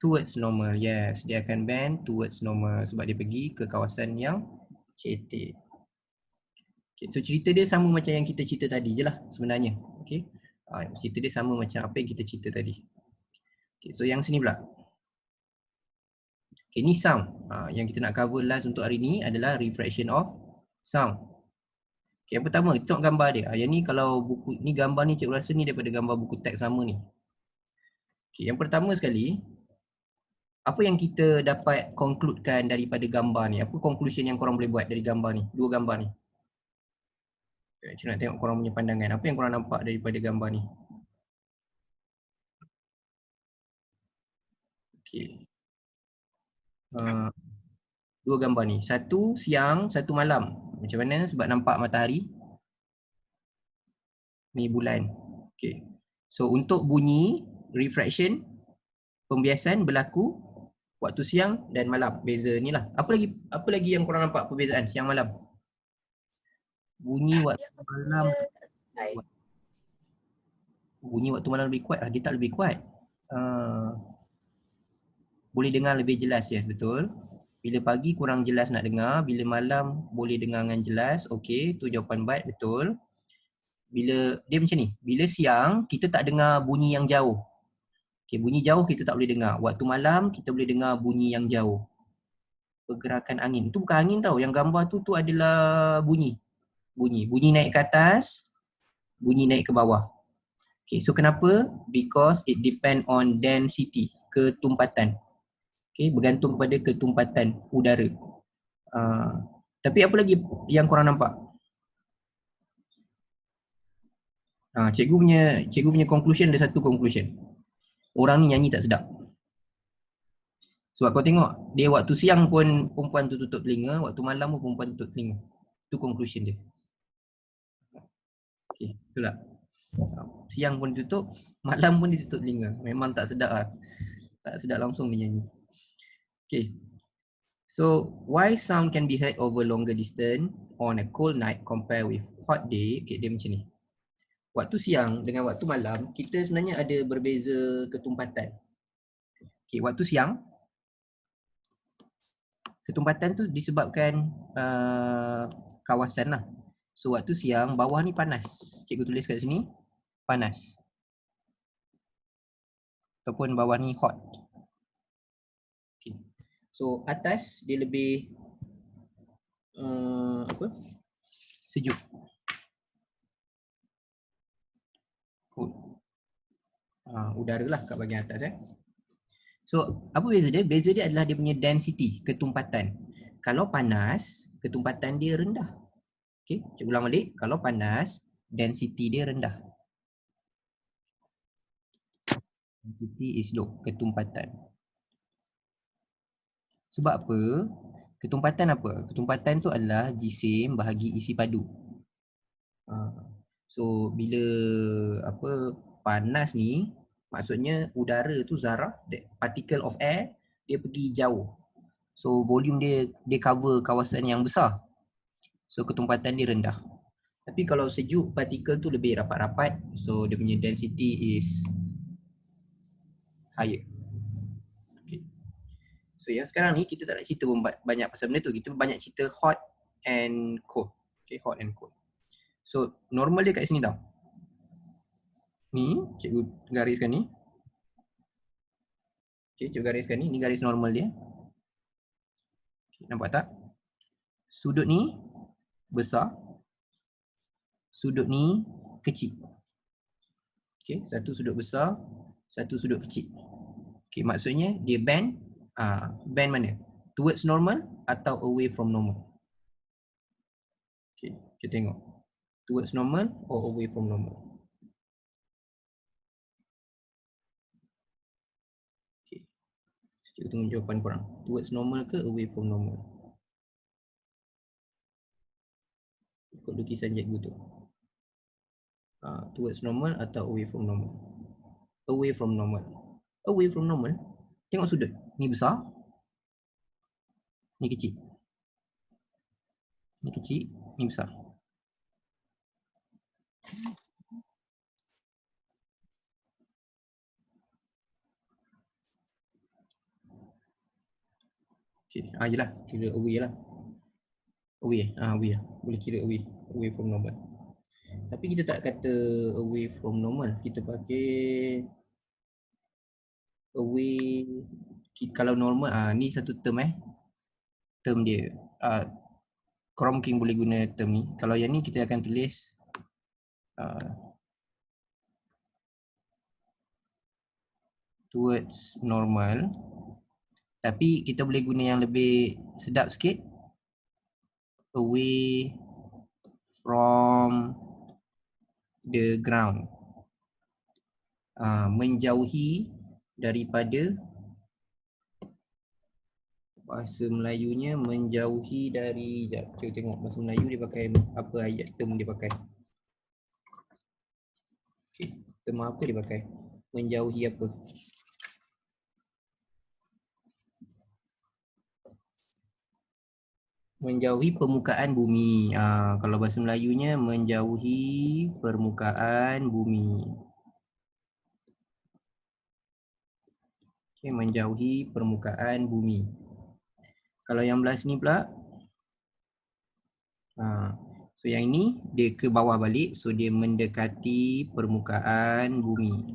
Towards normal, yes. Dia akan bend towards normal sebab dia pergi ke kawasan yang cetek. Okay, so cerita dia sama macam yang kita cerita tadi je lah sebenarnya. Okay. Cerita dia sama macam apa yang kita cerita tadi. Okay, so yang sini pula. Okay, ni sound. Yang kita nak cover last untuk hari ni adalah refraction of sound. Okay, yang pertama kita tengok gambar dia. Yang ni kalau buku ni gambar ni cikgu rasa ni daripada gambar buku teks sama ni. Okay, yang pertama sekali, apa yang kita dapat concludekan daripada gambar ni? Apa conclusion yang korang boleh buat dari gambar ni? Dua gambar ni. Cikgu nak tengok korang punya pandangan. Apa yang korang nampak daripada gambar ni? Okay. Dua gambar ni. Satu siang, satu malam. Macam mana? Sebab nampak matahari. Ni bulan. Okay. So untuk bunyi, refraction, pembiasan berlaku waktu siang dan malam. Beza ni lah. Apa lagi yang korang nampak perbezaan siang malam? Bunyi waktu malam. Bunyi waktu malam lebih kuat. Dia tak lebih kuat. Boleh dengar lebih jelas, yes, betul. Bila pagi kurang jelas nak dengar, bila malam boleh dengar dengan jelas. Okey, tu jawapan baik, betul. Bila dia macam ni, bila siang kita tak dengar bunyi yang jauh. Okey, bunyi jauh kita tak boleh dengar. Waktu malam kita boleh dengar bunyi yang jauh. Pergerakan angin. Itu bukan angin tau, yang gambar tu adalah bunyi. Bunyi naik ke atas, bunyi naik ke bawah. Okay, so kenapa? Because it depend on density, ketumpatan. Okay, bergantung kepada ketumpatan udara. Tapi apa lagi yang korang nampak? Cikgu punya conclusion ada satu conclusion. Orang ni nyanyi tak sedap. Sebab kau tengok, dia waktu siang pun perempuan tu tutup telinga, waktu malam pun perempuan tutup telinga. Itu conclusion dia. Okay, betul tak? Siang pun ditutup, malam pun ditutup telinga. Memang tak sedap lah. Tak sedap langsung dia nyanyi. Okay. So, why sound can be heard over longer distance on a cold night compare with hot day? Okay, dia macam ni. Waktu siang dengan waktu malam, kita sebenarnya ada berbeza ketumpatan. Okay, waktu siang, ketumpatan tu disebabkan kawasan lah. So, waktu siang, bawah ni panas. Cikgu tulis kat sini, panas. Ataupun bawah ni hot. Okay. So, atas dia lebih sejuk. Cool. Udara lah kat bahagian atas. So, apa beza dia? Beza dia adalah dia punya density, ketumpatan. Kalau panas, ketumpatan dia rendah. Okay, cikgu ulang balik. Kalau panas, density dia rendah. Density is low, ketumpatan. Sebab apa? Ketumpatan apa? Ketumpatan tu adalah jisim bahagi isi padu. So, bila panas ni, maksudnya udara tu zarah, particle of air, dia pergi jauh. So, volume dia cover kawasan yang besar. So, ketumpatan dia rendah. Tapi kalau sejuk, partikel tu lebih rapat-rapat. So, dia punya density is higher. Okay. So, yang sekarang ni kita tak nak cerita banyak pasal benda tu. Kita banyak cerita hot and cold. Okay, hot and cold. So, normal dia kat sini tau. Ni, cikgu gariskan ni. Okay, cikgu gariskan ni. Ni garis normal dia. Okay, nampak tak? Sudut ni besar. Sudut ni kecil. Okay, satu sudut besar, satu sudut kecil. Okay, maksudnya dia bend. Bend mana? Towards normal atau away from normal? Okay, kita tengok. Towards normal or away from normal? Okay, cikgu tunggu jawapan korang. Towards normal ke away from normal? Ikut lukisan cikgu tu. Towards normal atau away from normal? Away from normal. Away from normal. Tengok sudut. Ni besar. Ni kecil. Ni kecil, ni besar. Okay, yelah, kira away lah. Away, away lah. Boleh kira away. Away from normal. Tapi kita tak kata away from normal. Kita pakai away, kalau normal, ni satu term term dia. Korang mungkin boleh guna term ni. Kalau yang ni kita akan tulis towards normal. Tapi kita boleh guna yang lebih sedap sikit. Away from the ground. Menjauhi daripada, bahasa Melayunya menjauhi dari, sekejap, kita tengok bahasa Melayu dia pakai apa, ayat term dia pakai. Okay, term apa dia pakai? Menjauhi apa? Menjauhi permukaan bumi. Kalau bahasa Melayunya menjauhi permukaan bumi. Okay, menjauhi permukaan bumi. Kalau yang belah sini pula, so yang ini dia ke bawah balik, so dia mendekati permukaan bumi.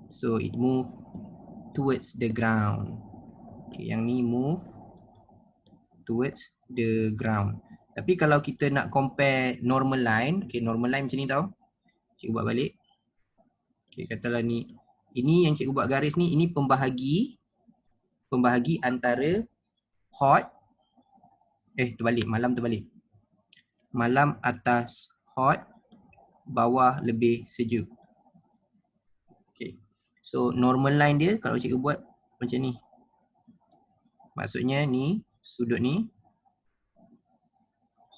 So it move towards the ground. Okay, yang ni move towards the ground. Tapi kalau kita nak compare normal line, okay, normal line macam ni tau. Cikgu buat balik. Okay, katalah ni, ini yang cikgu buat garis ni, ini pembahagi antara hot, terbalik, malam terbalik. Malam atas hot, bawah lebih sejuk. Okay, so normal line dia kalau cikgu buat macam ni. Maksudnya ni, sudut ni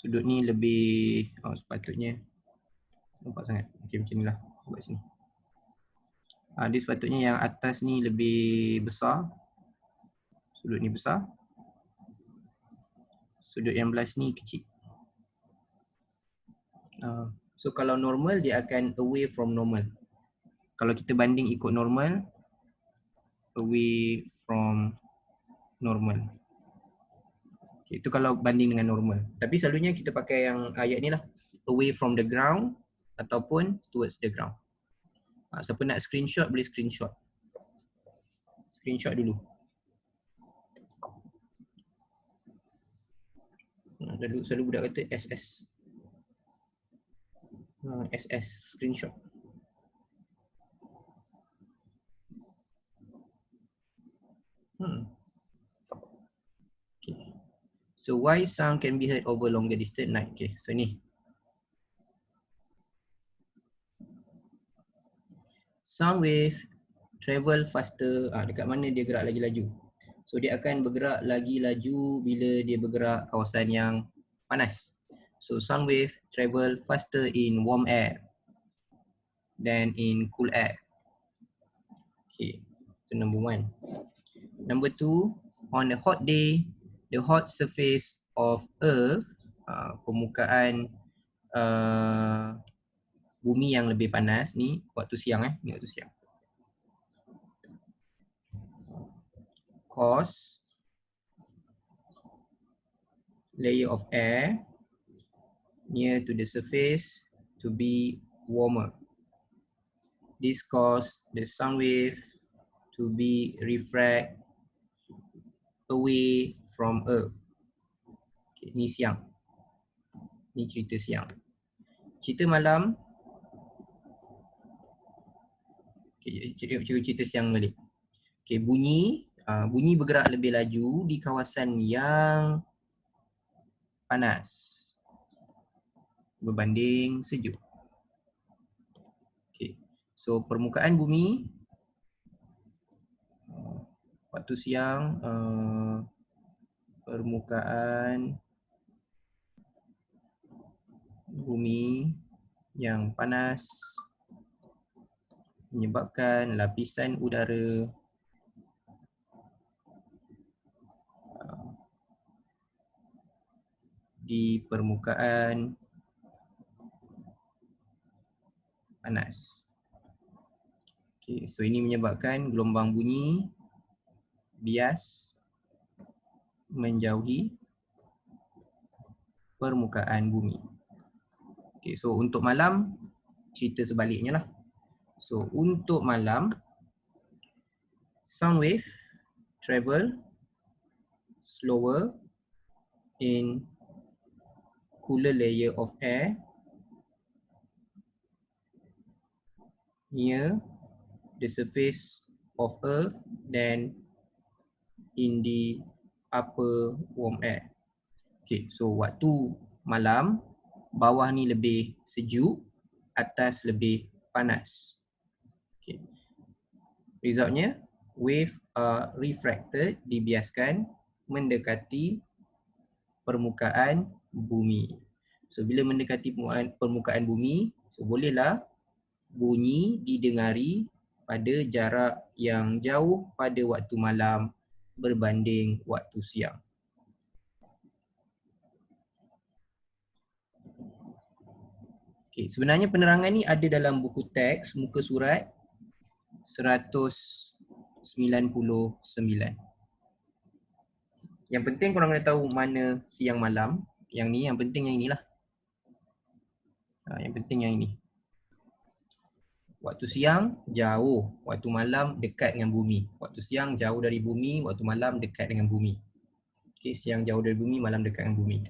Sudut ni lebih sepatutnya nampak sangat. Okey, macam ni lah. Buat sini. Dia sepatutnya yang atas ni lebih besar. Sudut ni besar. Sudut yang belah sini kecil. So kalau normal dia akan away from normal. Kalau kita banding ikut normal, away from normal. Okay, itu kalau banding dengan normal. Tapi selalunya kita pakai yang ayat ni lah. Away from the ground ataupun towards the ground. Siapa nak screenshot boleh screenshot. Screenshot dulu. Selalu budak kata SS. SS screenshot. Okay. So why sound can be heard over longer distance night? Okay, so ni. Sound wave travel faster. Dekat mana dia gerak lagi laju? So dia akan bergerak lagi laju bila dia bergerak kawasan yang panas. So sound wave travel faster in warm air than in cool air. Okay, so number 1. Number 2, on a hot day, the hot surface of Earth, permukaan bumi yang lebih panas ni waktu siang ni waktu siang. Cause layer of air near to the surface to be warmer. This cause the sound wave to be refract away from Earth. Okay, ni siang. Ni cerita siang. Cerita malam. Okay, cerita siang balik. Okay, bunyi bergerak lebih laju di kawasan yang panas berbanding sejuk. Okay, so permukaan bumi waktu siang, permukaan bumi yang panas menyebabkan lapisan udara di permukaan panas. Okay, so ini menyebabkan gelombang bunyi bias menjauhi permukaan bumi. Okay, so untuk malam cerita sebaliknya lah. So untuk malam sound wave travel slower in cooler layer of air near the surface of Earth than in the upper warm air. Okay, so waktu malam bawah ni lebih sejuk, atas lebih panas. Okay. Resultnya wave refracted, dibiaskan mendekati permukaan bumi. So bila mendekati permukaan bumi, so bolehlah bunyi didengari pada jarak yang jauh pada waktu malam berbanding waktu siang. Okay, sebenarnya penerangan ni ada dalam buku teks muka surat 199. Yang penting korang kena tahu mana siang malam. Yang ni, yang penting yang inilah. Yang penting yang ini. Waktu siang jauh, waktu malam dekat dengan bumi. Waktu siang jauh dari bumi, waktu malam dekat dengan bumi. Okay, siang jauh dari bumi, malam dekat dengan bumi.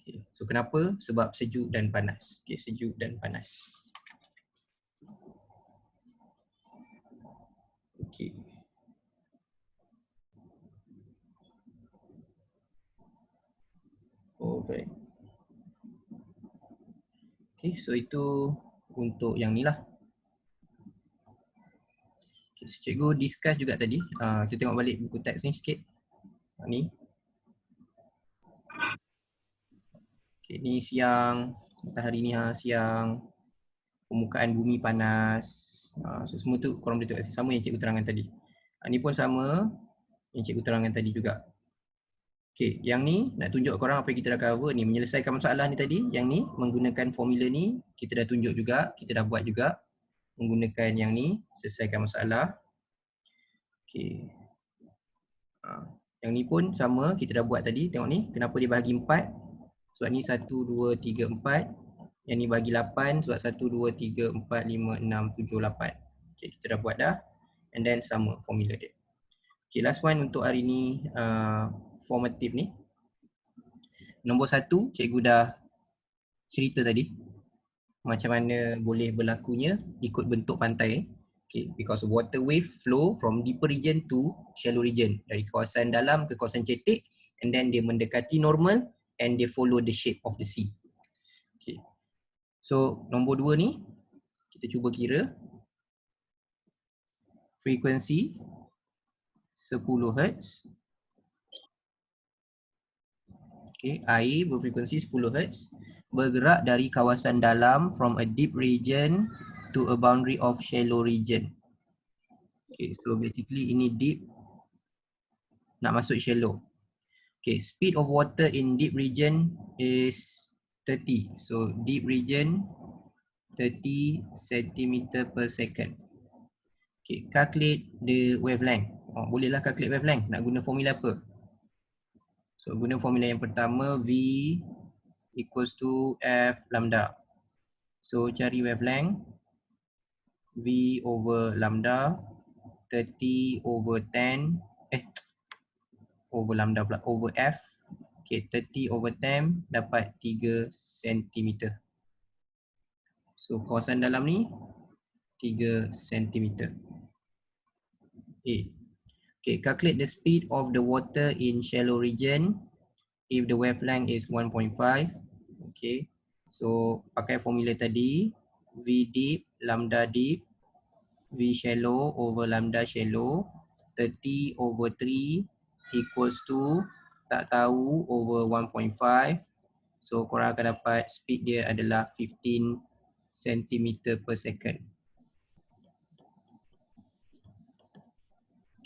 Okay, so kenapa? Sebab sejuk dan panas. Okay, sejuk dan panas. Okay. Alright. Okay, so itu untuk yang ni lah. Okay, so cikgu discuss juga tadi. Kita tengok balik buku teks ni sikit. Ni. Okay, ni siang, matahari ni siang, permukaan bumi panas. So semua tu korang boleh tengok sama yang cikgu terangkan tadi. Ni pun sama yang cikgu terangkan tadi juga. Okay, yang ni nak tunjuk korang apa yang kita dah cover ni, menyelesaikan masalah ni tadi. Yang ni menggunakan formula ni, kita dah tunjuk juga, kita dah buat juga menggunakan yang ni, selesaikan masalah. Okay. Yang ni pun sama, kita dah buat tadi. Tengok ni, kenapa dia bahagi 4? Sebab ni 1, 2, 3, 4. Yang ni bagi 8 sebab 1, 2, 3, 4, 5, 6, 7, 8. Okay, kita dah buat dah. And then sama formula dia. Okay, last one untuk hari ni, formative ni. Nombor 1, cikgu dah cerita tadi macam mana boleh berlakunya ikut bentuk pantai. Okay, because water wave flow from deeper region to shallow region, dari kawasan dalam ke kawasan cetek, and then dia mendekati normal and they follow the shape of the sea. Okay, so nombor 2 ni kita cuba kira frekuensi 10 Hz. Okay, air berfrekuensi 10 Hz bergerak dari kawasan dalam from a deep region to a boundary of shallow region. Okay, so basically ini deep nak masuk shallow. Okay, speed of water in deep region is 30. So deep region 30 cm per second. Okay, calculate the wavelength. Bolehlah calculate wavelength. Nak guna formula apa? So guna formula yang pertama, V equals to F lambda. So cari wavelength, V over lambda, 30 over 10, over lambda pula, over F. Okay, 30 over 10 dapat 3 cm. So kawasan dalam ni 3 cm. Okay. Okay, calculate the speed of the water in shallow region if the wavelength is 1.5. Okay, so pakai formula tadi, V deep, lambda deep, V shallow over lambda shallow, 30 over 3 equals to tak tahu over 1.5. So korang akan dapat speed dia adalah 15 cm per second.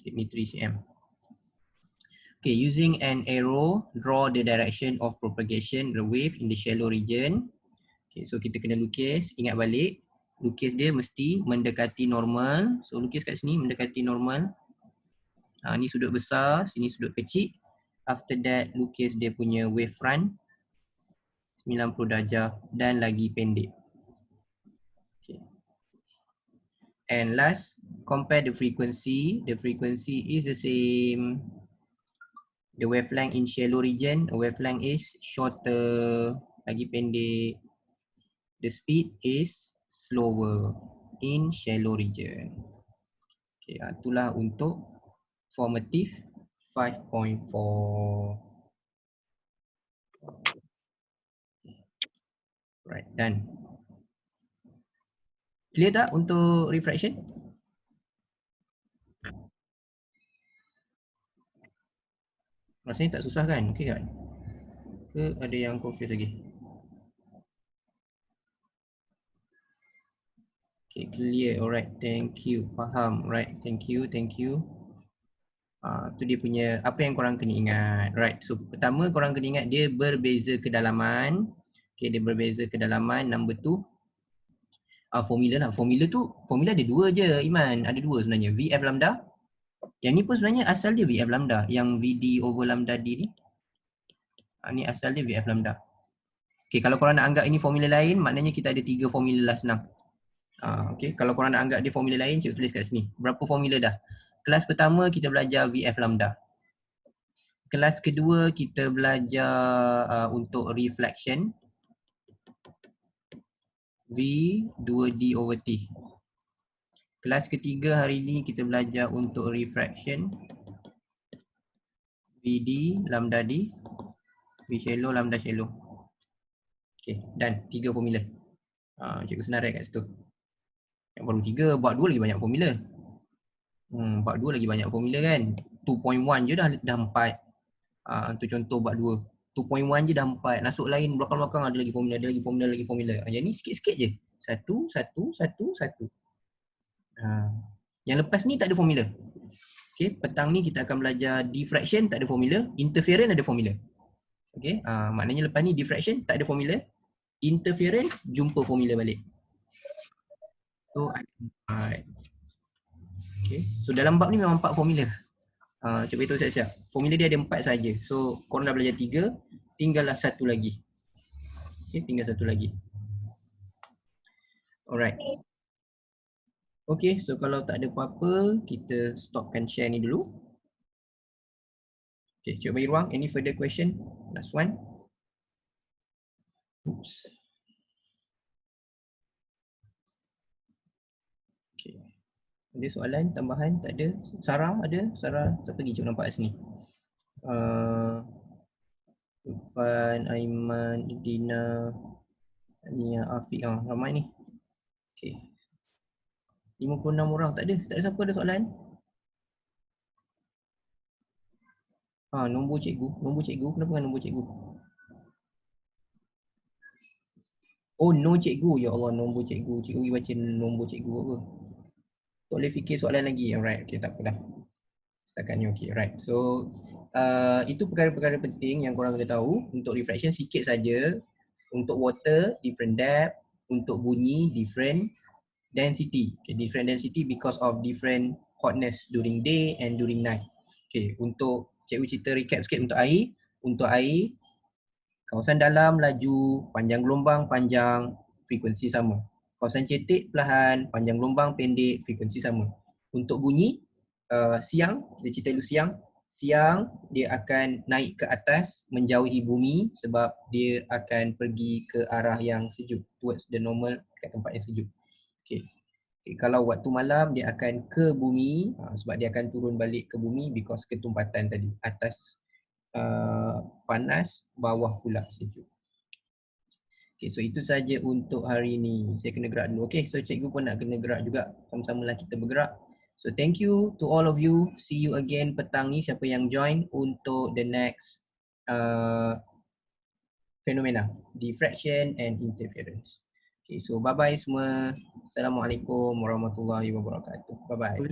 Okay, ni 3 cm. Okay, using an arrow, draw the direction of propagation the wave in the shallow region. Okay, so kita kena lukis, ingat balik. Lukis dia mesti mendekati normal. So lukis kat sini mendekati normal. Ni sudut besar, sini sudut kecil. After that, lukis dia punya wave front 90 darjah dan lagi pendek. Okay. And last, compare the frequency. The frequency is the same. The wavelength in shallow region, the wavelength is shorter, lagi pendek. The speed is slower in shallow region. Okay, itulah untuk formative 5.4. Right, done. Clear tak untuk refraction? Rasanya tak susah kan? Okay kan? Ke ada yang confused lagi? Okay, clear. Alright, thank you. Faham. Right, thank you, thank you. Tu dia punya, apa yang korang kena ingat. Right, so pertama korang kena ingat dia berbeza kedalaman. Okay, dia berbeza kedalaman. Number 2, formula lah. Formula ada 2 je, Iman. Ada 2 sebenarnya. VF lambda. Yang ni pun sebenarnya asal dia VF lambda. Yang VD over lambda D ni. Ni asal dia VF lambda. Okay, kalau korang nak anggap ini formula lain, maknanya kita ada 3 formula lah, senang. Okay, kalau korang nak anggap dia formula lain, cikgu tulis kat sini. Berapa formula dah? Kelas pertama kita belajar VF lambda. Kelas kedua kita belajar untuk reflection. V 2D over T. Kelas ketiga hari ini kita belajar untuk refraction. VD lambda D, V shallow lambda shallow. Okay, dan 3 formula. Cikgu senarai kat situ. Yang baru 3, buat 2 lagi banyak formula. Buat 2 lagi banyak formula kan. 2.1 je dah 4. Tu contoh buat 2. 2.1 je dah 4. Masuk lain belakang-belakang ada lagi formula, ada lagi formula, lagi formula. Yang ni sikit-sikit je. Satu. Yang lepas ni tak ada formula. Okay, petang ni kita akan belajar diffraction, tak ada formula. Interference ada formula. Okay, maknanya lepas ni diffraction tak ada formula. Interference jumpa formula balik. So, okay. So dalam bab ni memang 4 formula. Cuba beritahu siap-siap. Formula dia ada 4 saja. So korang dah belajar 3, tinggallah satu lagi. Okay, tinggal satu lagi. Alright. Okay, so kalau tak ada apa-apa, kita stopkan share ni dulu. Okay, cuba bagi ruang. Any further question? Last one. Oops. Okay. Ada soalan tambahan? Tak ada? Sarah ada? Sarah tak pergi, cuba nampak kat sini. Irfan, Aiman, Dina, Nia, Afiq, ramai ni. Okay. 56 orang, tak ada siapa ada soalan? Nombor cikgu, kenapa dengan nombor cikgu? Oh, no cikgu, ya Allah, nombor cikgu. Cikgu baca nombor cikgu apa? Tak boleh fikir soalan lagi. Alright, okay, tak apa dah. Setakat ni okay, right. So, itu perkara-perkara penting yang korang kena tahu. Untuk refraction sikit saja. Untuk water, different depth. Untuk bunyi, different density. Okay, different density because of different hotness during day and during night. Okay, untuk cikgu cerita recap sikit untuk air. Untuk air, kawasan dalam laju, panjang gelombang panjang, frekuensi sama. Kawasan cetek perlahan, panjang gelombang pendek, frekuensi sama. Untuk bunyi, siang, kita cerita dulu siang dia akan naik ke atas menjauhi bumi sebab dia akan pergi ke arah yang sejuk, towards the normal, kat tempat yang sejuk. Okay. Kalau waktu malam dia akan ke bumi sebab dia akan turun balik ke bumi because ketumpatan tadi, atas panas, bawah pula sejuk. Okay, so itu saja untuk hari ini. Saya kena gerak dulu. Okay, so cikgu pun nak kena gerak juga. Sama-samalah kita bergerak. So thank you to all of you. See you again petang ni siapa yang join untuk the next fenomena, diffraction and interference. Okay, so bye-bye semua. Assalamualaikum warahmatullahi wabarakatuh. Bye-bye.